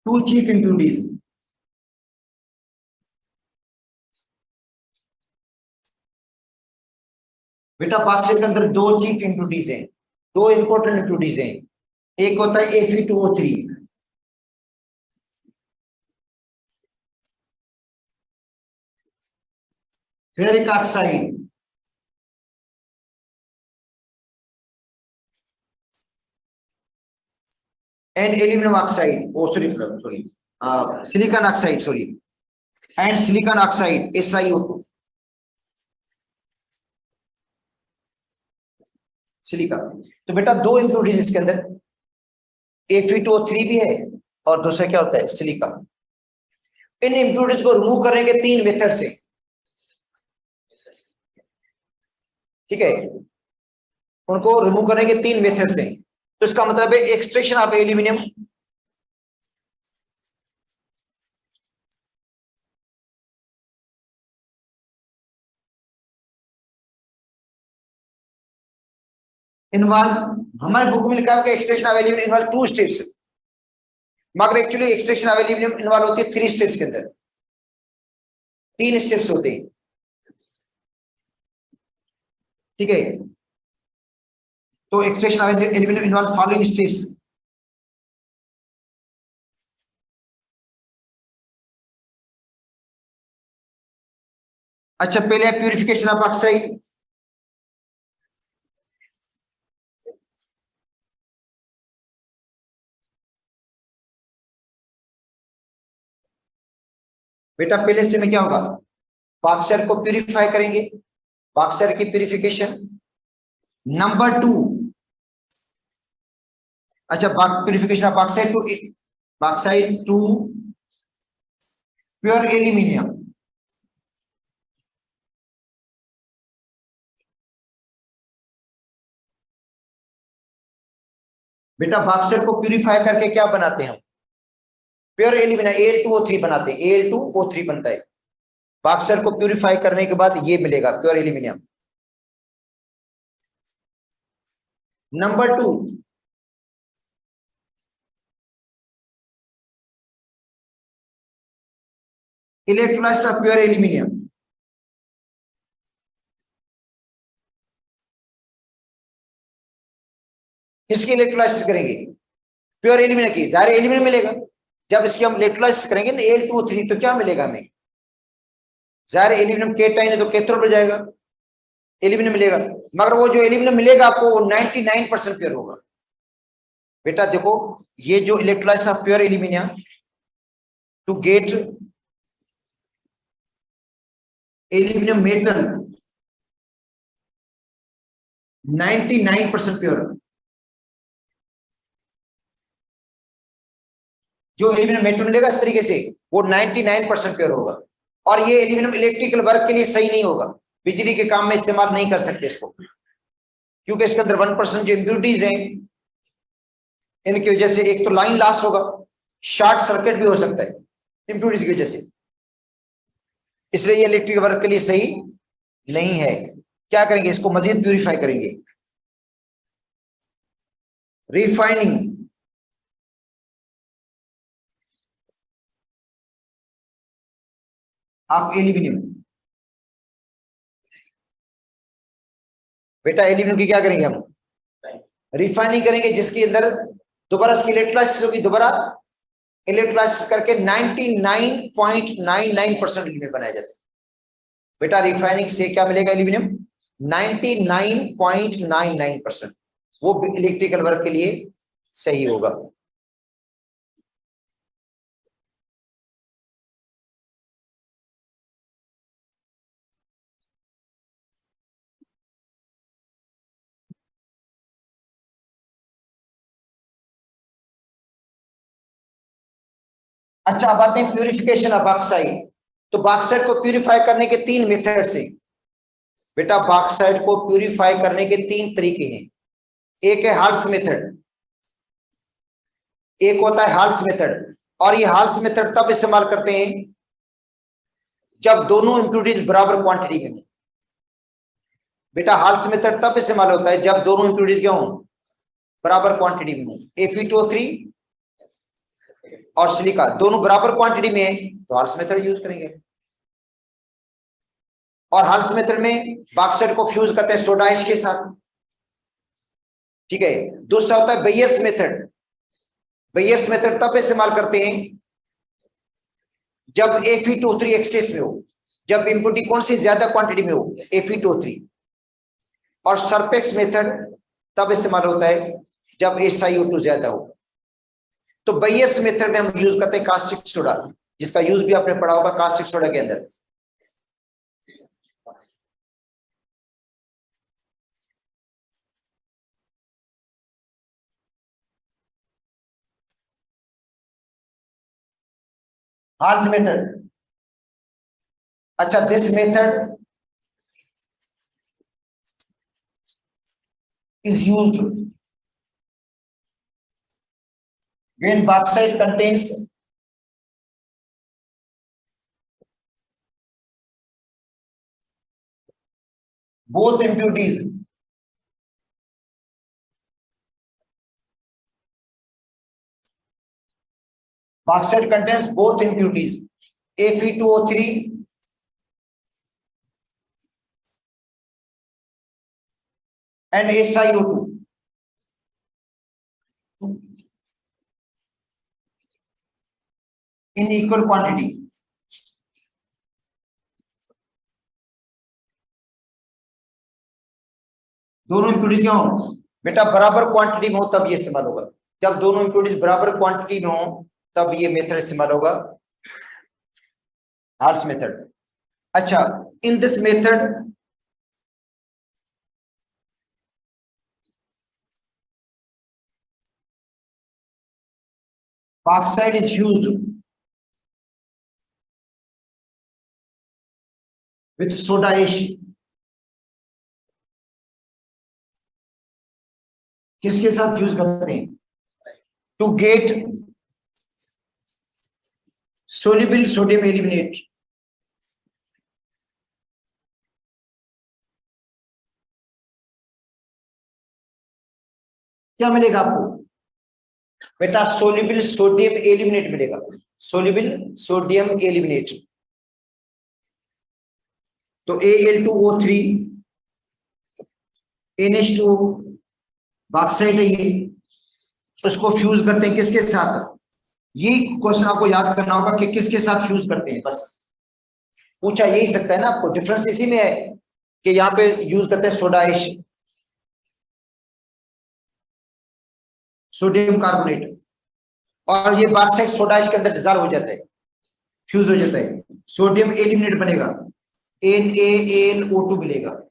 two chief impurities. बेटा बॉक्साइट के अंदर 2 चीफ इम्प्यूरिटीज हैं, 2 इंपॉर्टेंट इम्प्यूरिटीज हैं। एक होता है Fe2O3, ferric oxide, and aluminium oxide, oh sorry sorry silicon oxide, sorry, and silicon oxide SiO2, silica. तो बेटा 2 इम्प्यूरिटीज इसके अंदर, Fe2O3 भी है और दूसरा क्या होता है, सिलिका। इन इम्प्यूरिटीज को रिमूव करने के 3 मेथड से, ठीक है, उनको रिमूव करने के 3 मेथड से। तो इसका मतलब है एक्सट्रैक्शन ऑफ एल्यूमिनियम, इन्वॉल्व, हमारे बुक में लिखा है extraction of aluminium involve 2 steps, मगर actually extraction of aluminium involve होती है 3 स्टेप्स के अंदर, 3 स्टेप्स होते हैं, ठीक है। तो extraction of aluminium involve following steps. अच्छा, पहले प्यूरिफिकेशन ऑफ ऑक्साइड, बेटा पहले से में क्या होगा, बॉक्सर को प्यूरिफाई करेंगे, बॉक्सर की प्यूरिफिकेशन। नंबर 2, अच्छा purification of bauxite to pure aluminium. बेटा बॉक्सर को प्यूरिफाई करके क्या बनाते हैं हम, प्योर एल्यूमिनियम Al2O3 बनाते हैं, Al2O3 बनता है। बॉक्सर को प्यूरिफाई करने के बाद ये मिलेगा pure aluminium. Number 2, electrolysis of pure aluminium. किसकी इलेक्ट्रोलाइसिस करेंगे, प्योर एल्यूमिनियम की, डायरेक्ट एल्यूमिनियम मिलेगा। जब इसकी हम इलेक्ट्रोलाइसिस करेंगे ना Al2O3 तो क्या मिलेगा हमें, जाहिर एल्यूमिनियम केटाइन है तो कैथोड पर जाएगा, एल्यूमिनियम मिलेगा, मगर वो जो एल्यूमिनियम मिलेगा आपको वो 99% प्योर होगा। बेटा देखो, ये जो electrolysis of pure aluminium to get aluminium metal 99% pure, जो एल्यूमिनियम मेटल मिलेगा इस तरीके से वो 99% प्योर होगा। और ये एल्यूमिनियम इलेक्ट्रिकल वर्क के लिए सही नहीं होगा, बिजली के काम में इस्तेमाल नहीं कर सकते इसको, क्योंकि इसके अंदर 1% जो इम्प्यूरिटीज हैं इनकी वजह से एक तो लाइन लॉस होगा, शॉर्ट सर्किट भी हो सकता है इम्प्यूरिटीज की वजह से, इसलिए ये इलेक्ट्रिकल वर्क के लिए सही नहीं है। क्या करेंगे, इसको मजीद प्यूरिफाई करेंगे, रिफाइनिंग ऑफ एल्यूमिनियम। बेटा एल्यूमिनियम की क्या करेंगे हम, रिफाइनिंग करेंगे, जिसके अंदर दोबारा इसकी इलेक्ट्रोलाइसिस होगी, दोबारा इलेक्ट्रोलाइसिस करके 99.99% एल्यूमिनियम बनाया जाता है। बेटा रिफाइनिंग से क्या मिलेगा, एल्यूमिनियम 99.99%, वो इलेक्ट्रिकल वर्क के लिए सही होगा। अच्छा अब आते हैं प्यूरिफिकेशन ऑफ बॉक्साइट। तो बॉक्साइट को प्यूरिफाई करने के 3 मेथड से, बेटा बॉक्साइट को प्यूरिफाई करने के 3 तरीके हैं। एक है हाल्स मेथड, एक होता है हाल्स मेथड, और ये हाल्स मेथड तब इस्तेमाल करते हैं जब दोनों इंप्यूरिटीज बराबर क्वांटिटी में हो। बेटा हाल्स मेथड तब इस्तेमाल होता है जब दोनों इंप्यूरिटीज क्या हो, बराबर क्वांटिटी में हो। Fe2O3 और सिलिका दोनों बराबर क्वांटिटी में है तो हाल्स मेथड यूज करेंगे। और हाल्स मेथड में बॉक्साइट को फ्यूज करते हैं सोडा ऐश के साथ, ठीक है। दूसरा होता है बेयर्स मेथड। बेयर्स मेथड तब इस्तेमाल करते हैं जब Fe2O3 एक्सेस में हो, जब इम्प्योरिटी कौन सी ज्यादा क्वांटिटी में हो, Fe2O3। और सरपेक्स मेथड तब इस्तेमाल होता है जब SiO2 ज्यादा हो। तो बेयर्स मेथड में हम यूज करते हैं कास्टिक सोडा, जिसका यूज भी आपने पढ़ा होगा कास्टिक सोडा के अंदर। हार्स मेथड, अच्छा this method is used when bauxite contains both impurities Bauxite contains both impurities, Fe2O3 and SiO2 in equal quantity. दोनों इंप्यूरिटीज क्या हो बेटा, बराबर क्वांटिटी में हो तब ये इस्तेमाल होगा। जब दोनों इंप्यूरिटीज बराबर क्वांटिटी में हो तब ये मेथड इस्तेमाल होगा, हार्ट्स मेथड। अच्छा, in this method bauxite is fused with soda ash। किसके साथ फ्यूज करते हैं? To get soluble sodium aluminate. क्या मिलेगा आपको बेटा? सोल्यूबल सोडियम एल्यूमिनेट मिलेगा, सोल्यूबल सोडियम एल्यूमिनेट। तो Al2O3 NH2 बॉक्साइट है ये, उसको फ्यूज करते हैं किसके साथ? ये क्वेश्चन आपको याद करना होगा कि किसके साथ फ्यूज करते हैं, बस पूछा यही सकता है ना आपको। डिफरेंस इसी में है कि यहाँ पे यूज करते हैं सोडा ऐश, सोडियम कार्बोनेट, और ये बॉक्साइट सोडा ऐश के अंदर डिसॉल्व हो जाता है, फ्यूज हो जाता है, सोडियम एल्यूमिनेट बनेगा, NaAlO2 मिलेगा।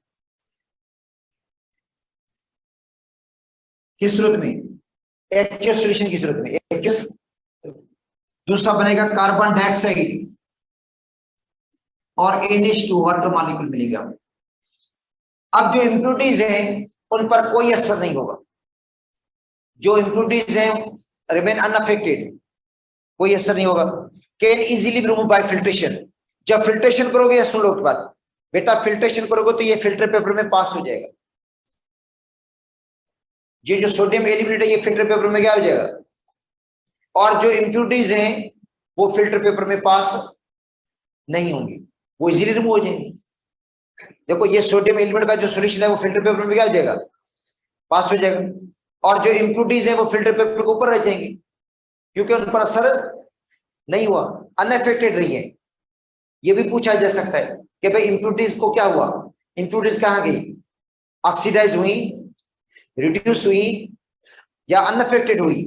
किस सूरत में? एक्वस सॉल्यूशन की सूरत में, एक्वस। दूसरा बनेगा कार्बन डाइऑक्साइड और NH2 वाटर मॉलिक्यूल मिलेगा। अब जो इंप्यूरिटीज हैं उन पर कोई असर नहीं होगा, जो इंप्यूरिटीज हैं रिमेन अनअफेक्टेड, कोई असर नहीं होगा। Can easily be remove by filtration. जब फिल्ट्रेशन करोगे, या सुन लो बात बेटा, फिल्ट्रेशन करोगे तो ये फिल्टर पेपर में पास हो जाएगा। ये जो सोडियम एल्यूमिनेट है ये फिल्टर पेपर में क्या हो जाएगा, और जो इंप्यूरिटीज हैं वो फिल्टर पेपर में पास नहीं होंगी, वो इजीली रिमूव हो जाएंगी। देखो ये सोडियम एल्यूमिनेट का जो सॉल्यूशन है वो फिल्टर पेपर में क्या हो जाएगा, पास हो जाएगा, और जो इंप्यूरिटीज है वो फिल्टर पेपर के ऊपर रह जाएंगे क्योंकि उन पर असर नहीं हुआ, अनअफेक्टेड रही है। ये भी पूछा जा सकता है कि भाई इंप्यूरिटीज को क्या हुआ, इंप्यूरिटीज कहाँ गई, ऑक्सीडाइज हुई, रिड्यूस हुई या अनअफेक्टेड हुई?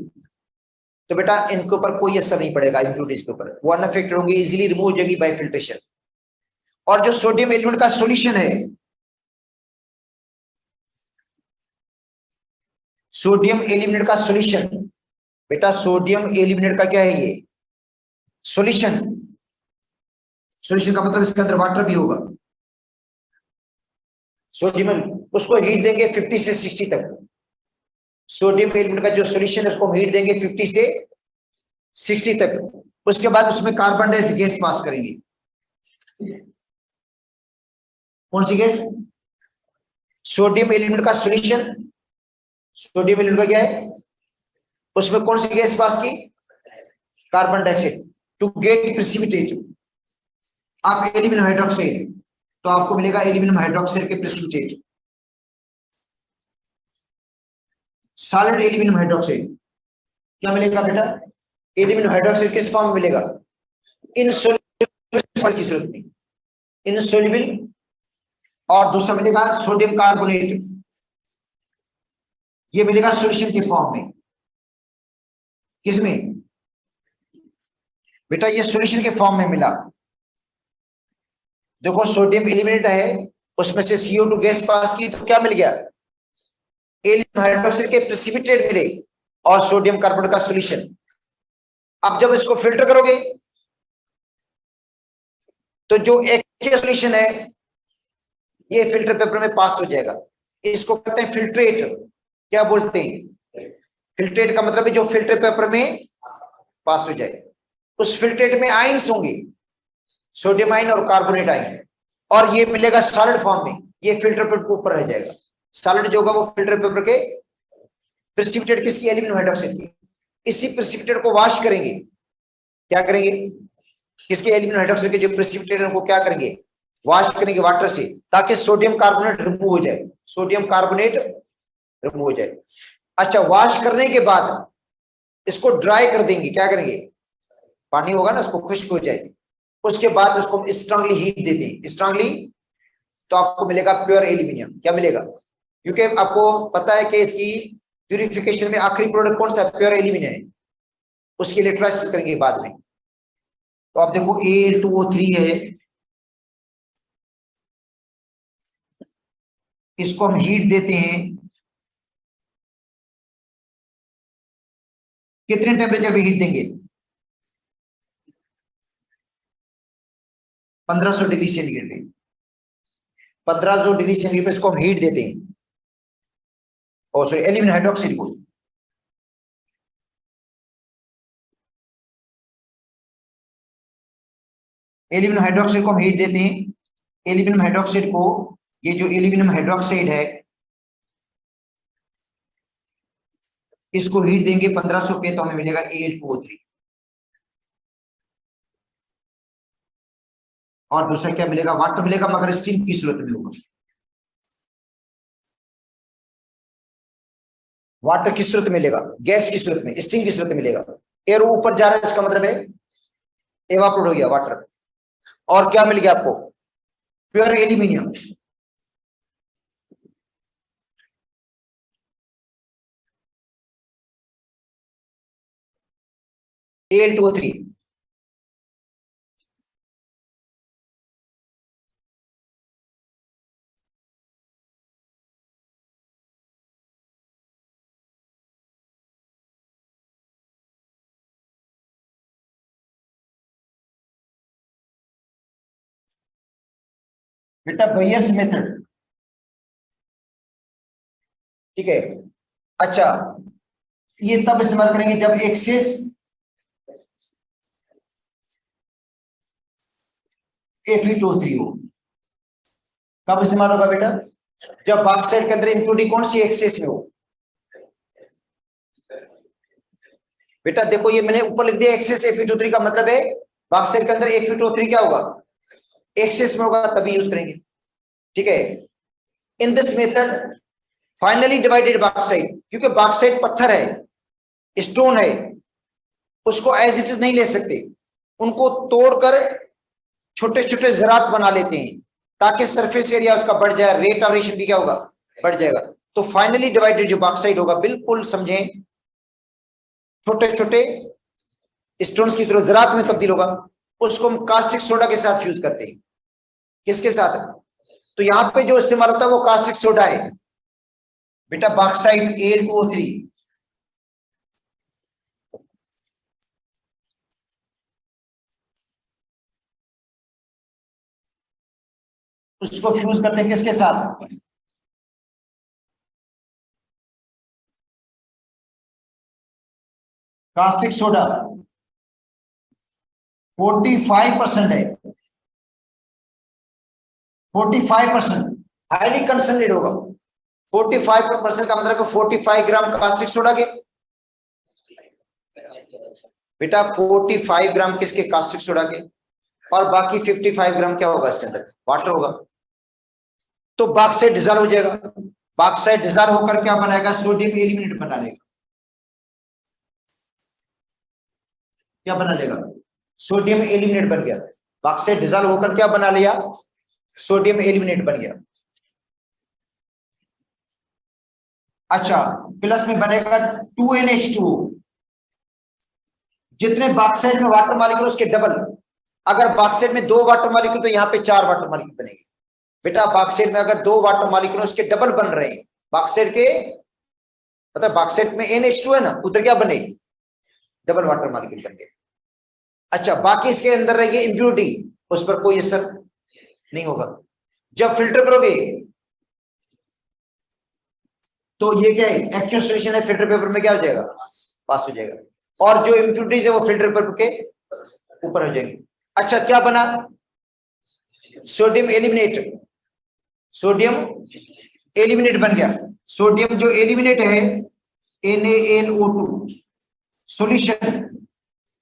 तो बेटा इनके ऊपर कोई असर नहीं पड़ेगा, इंप्यूरिटीज के ऊपर, वो अनअफेक्टेड होंगे, इजीली रिमूव हो जाएगी बाय फिल्ट्रेशन। और जो सोडियम एल्यूमिनेट का सॉल्यूशन है, सोडियम एल्यूमिनेट का सॉल्यूशन, बेटा सोडियम एल्यूमिनेट का क्या है ये सॉल्यूशन, सॉल्यूशन का मतलब इसके अंदर वाटर भी होगा। सोडियम उसको हीट देंगे 50 से 60 तक, सोडियम एल्यूमिनेट का जो सॉल्यूशन है उसको हम हीट देंगे 50 से 60 तक। उसके बाद उसमें कार्बन डाइऑक्साइड गैस पास करेंगे। कौन सी गैस? सोडियम एल्यूमिनेट का सॉल्यूशन, सोडियम एल्यूमिनेट का क्या है, उसमें कौन सी गैस पास की? Carbon dioxide. To get precipitate of aluminium hydroxide, तो आपको मिलेगा एल्यूमिनियम हाइड्रोक्साइड के प्रेसिपिटेट, सॉलिड एल्यूमिनियम हाइड्रोक्साइड। क्या मिलेगा बेटा? एल्यूमिनियम हाइड्रोक्साइड किस फॉर्म में मिलेगा? इनसोल्युबल की सूरत में, इनसोल्युबल। और दूसरा मिलेगा सोडियम कार्बोनेट, ये मिलेगा सॉल्यूशन के फॉर्म में। किसमें बेटा? ये सॉल्यूशन के फॉर्म में मिला। देखो सोडियम एल्यूमिनेट है, उसमें से CO2 गैस पास की, तो क्या मिल गया? एल्यूमिनियम हाइड्रोक्साइड के प्रेसिपिटेट मिले और सोडियम कार्बोनेट का सॉल्यूशन। अब जब इसको फिल्टर करोगे तो जो एक्वस सॉल्यूशन है ये फिल्टर पेपर में पास हो जाएगा, इसको कहते हैं फिल्ट्रेट। क्या बोलते हैं? फिल्ट्रेट का मतलब है जो फिल्टर पेपर में पास हो जाए। उस फिल्ट्रेट में आयंस होंगे, सोडियम आयन और कार्बोनेट आयन, और ये मिलेगा सॉलिड फॉर्म में, ये फिल्टर पेपर के ऊपर रह जाएगा। सॉलिड जो होगा वो फिल्टर पेपर के प्रेसिपिटेट किसकी? एल्यूमिनियम हाइड्रोक्साइड की। इसी प्रेसिपिटेट को वॉश करेंगे क्या करेंगे, किसके एल्यूमिनियम हाइड्रोक्साइड के जो प्रेसिपिटेट है वो क्या करेंगे, वॉश करेंगे वाटर से, ताकि सोडियम कार्बोनेट रिमूव हो जाए, सोडियम कार्बोनेट रिमूव हो जाए। अच्छा, वॉश करने के बाद इसको ड्राई कर देंगे, क्या करेंगे, पानी होगा ना उसको खुश्क हो जाए, उसके बाद उसको स्ट्रांगली हीट देते हैं, स्ट्रांगली, तो आपको मिलेगा प्योर एल्यूमिनियम। क्या मिलेगा, क्योंकि आपको पता है कि इसकी प्यूरिफिकेशन में आखिरी प्रोडक्ट कौन सा है, प्योर एल्यूमिनियम है, उसकी इलेक्ट्रोलाइसिस करेंगे बाद में। तो आप देखो Al2O3 है, इसको हम हीट देते हैं, कितने टेम्परेचर पे हीट देंगे, 1500 डिग्री सेंटीग्रेड पे, 1500 डिग्री सेंटीग्रेड पे इसको हम हीट देते हैं, और सॉरी एल्यूमिनियम हाइड्रोक्साइड को, एल्यूमिनियम हाइड्रोक्साइड को हम हीट देते हैं, एल्यूमिनियम हाइड्रोक्साइड को, ये जो एल्यूमिनियम हाइड्रोक्साइड है इसको हीट देंगे 1500 पे, तो हमें मिलेगा Al2O3, और दूसरा क्या मिलेगा, वाटर मिलेगा, मगर स्टीम की सूरत में होगा। वाटर किस सूरत में मिलेगा, गैस की सूरत में, स्टीम की सूरत में मिलेगा। एयर ऊपर जा रहा है, इसका मतलब है एवापोरेट हो गया वाटर। और क्या मिल गया आपको, प्योर एल्यूमिनियम। Al2O3, बेटा बेयर्स मेथड, ठीक है। अच्छा, ये तब इस्तेमाल करेंगे जब एक्सेस Fe2O3 हो। कब इस्तेमाल होगा बेटा, जब बॉक्साइट के अंदर इंप्योरिटी कौन सी एक्सेस में हो। बेटा देखो, ये मैंने ऊपर लिख दिया एक्सेस Fe2O3 का मतलब है बॉक्साइट के अंदर Fe2O3 क्या होगा, एक्सेस में होगा, तभी यूज करेंगे, ठीक है। In this method finally divided bauxite, क्योंकि बॉक्साइट पत्थर है, स्टोन है, उसको एज इट इज नहीं ले सकते, उनको तोड़कर छोटे छोटे ज़रात बना लेते हैं, ताकि सरफेस एरिया उसका बढ़ जाए, रेट ऑफ रेशन भी क्या होगा, बढ़ जाएगा। तो फाइनली डिवाइडेड जो बॉक्साइट होगा, बिल्कुल समझें, छोटे छोटे स्टोन्स की सूरत ज़रात में तब्दील होगा, उसको हम कास्टिक सोडा के साथ फ्यूज करते हैं। किसके साथ, तो यहां पे जो इस्तेमाल होता है वो कास्टिक सोडा है बेटा, बॉक्साइट Al2O3, उसको फ्यूज करते हैं किसके साथ, कास्टिक सोडा 45% है, 45% हाईली कंसंट्रेटेड होगा। 45% का मतलब 45 ग्राम कास्टिक सोडा के, बेटा 45 ग्राम किसके, कास्टिक सोडा के, और बाकी 55 ग्राम क्या होगा, इसके अंदर वाटर होगा। तो बॉक्साइट डिसॉल्व हो जाएगा, बॉक्साइट डिसॉल्व होकर क्या बनाएगा, सोडियम एल्यूमिनेट बना लेगा। क्या बना लेगा, सोडियम एल्यूमिनेट बन गया। बॉक्साइट डिसॉल्व होकर क्या बना लिया, सोडियम एल्यूमिनेट बन गया। अच्छा, प्लस में बनेगा 2NH2O, जितने बॉक्साइट में वाटर मॉलिक्यूल उसके डबल। अगर बॉक्साइट में 2 वाटर मॉलिक्यूल तो यहाँ पे 4 वाटर मॉलिक्यूल बनेंगे। बेटा बॉक्साइट में अगर 2 वाटर मॉलिक्यूल उसके डबल बन रहे हैं, बॉक्साइट के मतलब बॉक्साइट में NH2 है ना, उधर क्या बने, डबल वाटर मॉलिक्यूल बन गए। अच्छा, बाकी इसके अंदर रहेगी इंप्योरिटी, उस पर कोई असर नहीं होगा। जब फिल्टर करोगे तो ये क्या है, एक्चुअल सॉल्यूशन है, फिल्टर पेपर में क्या हो जाएगा, पास हो जाएगा, और जो इंप्योरिटीज है वो फिल्टर पेपर के ऊपर हो जाएंगे। अच्छा, क्या बना, सोडियम एलिमिनेट, सोडियम एलिमिनेट बन गया। सोडियम जो एलिमिनेट है NaLO2 सॉल्यूशन,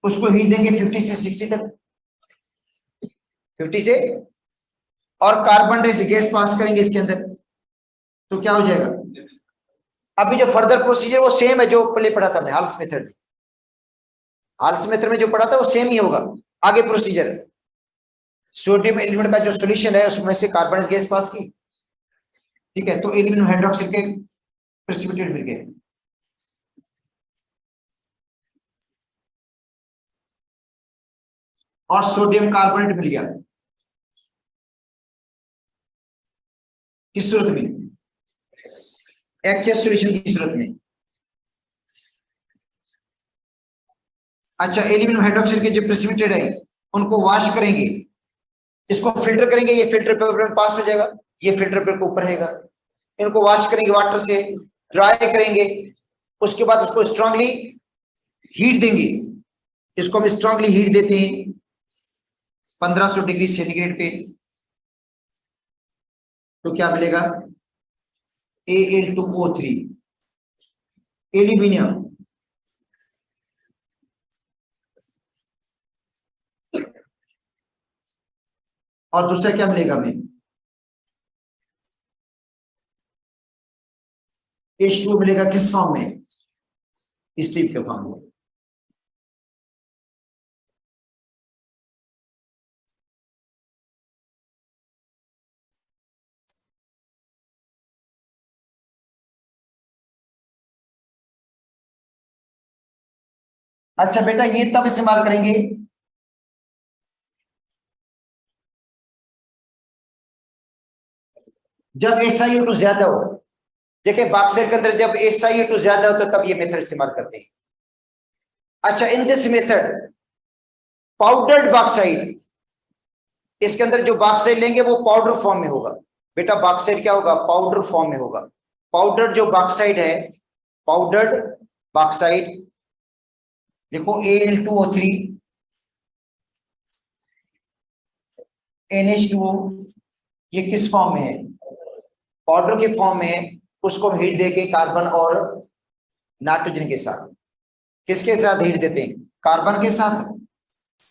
उसको हीट देंगे 50 से 60 तक, 50 से, और कार्बन डाइऑक्साइड गैस पास करेंगे इसके अंदर, तो क्या हो जाएगा? अभी जो फर्दर प्रोसीजर वो सेम है जो पहले पढ़ा था हमने हाल्स मेथड में, हाल्स मेथड में जो पढ़ा था वो सेम ही होगा। आगे प्रोसीजर, सोडियम एलिमेंट का जो सॉल्यूशन है उसमें से कार्बन गैस पास की, ठीक है, तो एल्यूमिनियम हाइड्रोक्साइड के प्रेसिपिटेट मिल गए, और सोडियम कार्बोनेट मिल गया, किस सूरत में? एक्वस सॉल्यूशन की सूरत में। अच्छा, एल्यूमिनियम हाइड्रोक्साइड के जो प्रेसिपिटेट है उनको वॉश करेंगे, इसको फिल्टर करेंगे, ये फिल्टर पेपर में पास हो जाएगा, ये फिल्टर पेपर के ऊपर रहेगा, इनको वॉश करेंगे वाटर से, ड्राई करेंगे, उसके बाद उसको स्ट्रांगली हीट देंगे, इसको हम स्ट्रांगली हीट देते हैं 1500 डिग्री सेंटीग्रेड पे, तो क्या मिलेगा? Al2O3, एल्यूमिनियम, और दूसरा क्या मिलेगा हमें? H2O मिलेगा, किस फॉर्म में? स्टीम के फॉर्म में। अच्छा बेटा, ये तब इस्तेमाल करेंगे जब SiO2 ज्यादा हो। देखिए बॉक्साइट के अंदर जब SiO2 ज्यादा हो तो तब ये मेथड इस्तेमाल करते हैं। अच्छा, in this method powdered bauxite, इसके अंदर जो बॉक्साइट लेंगे वो पाउडर फॉर्म में होगा। बेटा बॉक्साइट क्या होगा? पाउडर फॉर्म में होगा। पाउडर जो बॉक्साइट है, पाउडर्ड बॉक्साइट, देखो Al2O3 NH2O, ये किस फॉर्म में है? पाउडर के फॉर्म में है। उसको हीट देके कार्बन और नाइट्रोजन के साथ, किसके साथ हीट देते हैं? कार्बन के साथ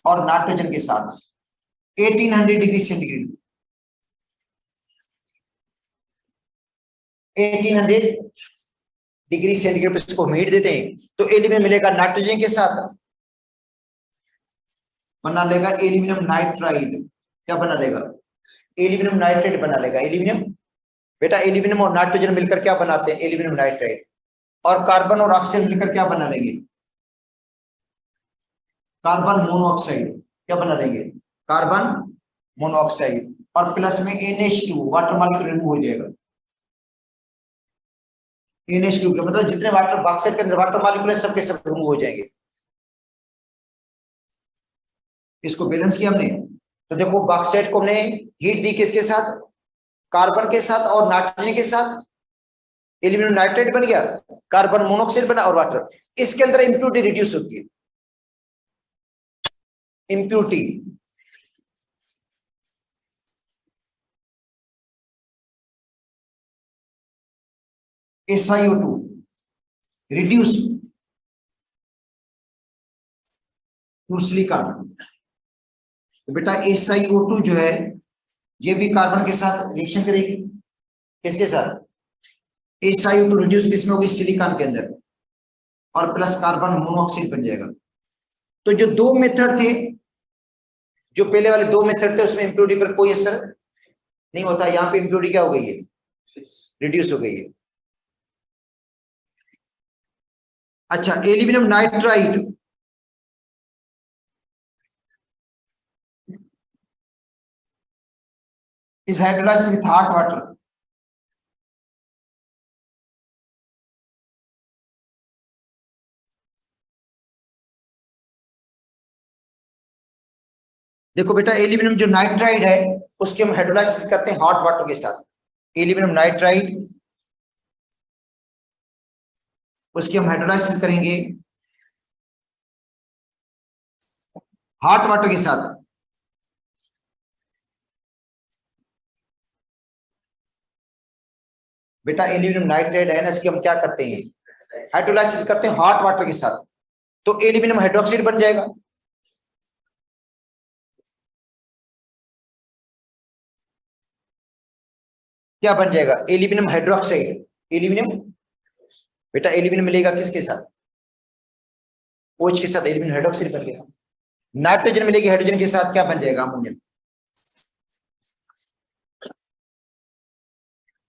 और नाइट्रोजन के साथ 1800 डिग्री सेंटीग्रेड, 1800 डिग्री सेंटीग्रेड पर इसको हीट देते हैं, तो एल्यूमिनियम मिलेगा नाइट्रोजन के साथ, बना लेगा एल्यूमिनियम नाइट्राइड। क्या बना लेगा? एल्यूमिनियम नाइट्राइड बना लेगा। एल्यूमिनियम, बेटा एल्यूमिनियम और नाइट्रोजन मिलकर क्या बनाते हैं? Aluminium nitride. और कार्बन और ऑक्सीजन मिलकर क्या बना लेंगे? Carbon monoxide. क्या बना लेंगे? Carbon monoxide. और प्लस में NH2, वाटर मॉलिक्यूल रिमूव हो जाएगा। NH2 का मतलब जितने वाटर बॉक्साइट के अंदर वाटर मॉलिक्यूल है सबके सब रिमूव हो जाएंगे। इसको बैलेंस किया हमने, तो देखो बॉक्साइट को हमने हीट दी किसके साथ? कार्बन के साथ और नाइट्रोजन के साथ, एल्यूमिनियम नाइट्राइड बन गया, कार्बन मोनोऑक्साइड बना और वाटर। इसके अंदर इंप्योरिटी रिड्यूस होती है, impurity, SiO2 reduce to silicon. तो बेटा SiO2 जो है ये भी कार्बन के साथ रिएक्शन करेगी, किसके साथ? SiO2 रिड्यूस किसमें होगी? सिलिकॉन के अंदर, और प्लस कार्बन मोनोऑक्साइड बन जाएगा। तो जो दो मेथड थे, जो पहले वाले दो मेथड थे उसमें इंप्योरिटी पर कोई असर नहीं होता, यहाँ पे इंप्योरिटी क्या हो गई है? रिड्यूस हो गई है। अच्छा, aluminium nitride is hydrolyzed with hot water. देखो बेटा एल्यूमिनियम जो नाइट्राइड है उसके हम हाइड्रोलाइसिस करते हैं हॉट वाटर के साथ। एल्यूमिनियम नाइट्राइड उसकी हम हाइड्रोलाइसिस करेंगे हॉट वाटर के साथ। बेटा एल्यूमिनियम नाइट्राइड है ना, इसकी हम क्या करते हैं? हाइड्रोलाइसिस करते हैं हॉट वाटर के साथ, तो एल्यूमिनियम हाइड्रोक्साइड बन जाएगा। क्या बन जाएगा, एल्यूमिनियम हाइड्रोक्साइड। एल्यूमिनियम, बेटा एल्यूमिनियम मिलेगा किसके साथ, OH के साथ, एल्यूमिनियम हाइड्रोक्साइड बन गया। नाइट्रोजन मिलेगी हाइड्रोजन के साथ, क्या बन जाएगा, अमोनियम।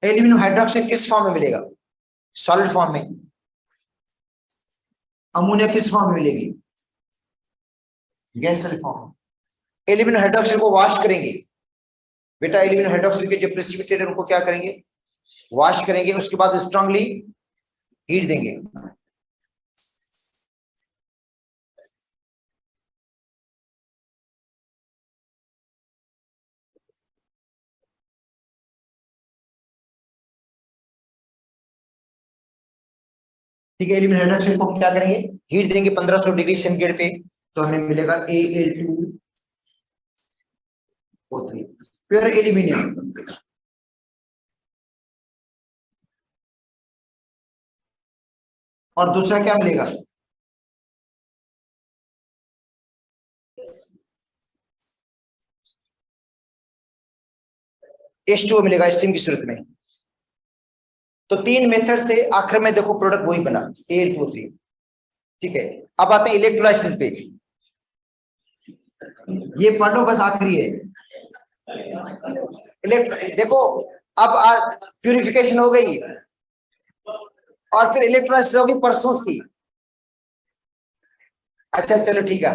एल्यूमिनियम हाइड्रोक्साइड किस फॉर्म में मिलेगा, सॉलिड फॉर्म में। अमोनिया किस फॉर्म में मिलेगी, गैस फॉर्म में। एल्यूमिनियम हाइड्रोक्साइड को वॉश करेंगे, बेटा एल्यूमिनियम हाइड्रोक्साइड के जो प्रेसिपिटेट है उनको क्या करेंगे, वॉश करेंगे, उसके बाद स्ट्रांगली हीट देंगे। ठीक है, एल्यूमिनियम हाइड्रोक्साइड को क्या करेंगे, हीट देंगे 1500 डिग्री सेंटीग्रेड पे, तो हमें मिलेगा Al2O3 प्योर एल्यूमिनियम। और दूसरा क्या मिलेगा, H2O मिलेगा स्टीम की सूरत में। तो 3 मेथड से आखिर में देखो प्रोडक्ट वही बना, Al2O3। ठीक है, अब आते हैं इलेक्ट्रोलाइसिस पे, ये पढ़ लो बस आखिरी है। देखो अब प्यूरिफिकेशन हो गई और फिर इलेक्ट्रोलाइसिस होगी परसों की। अच्छा चलो ठीक है,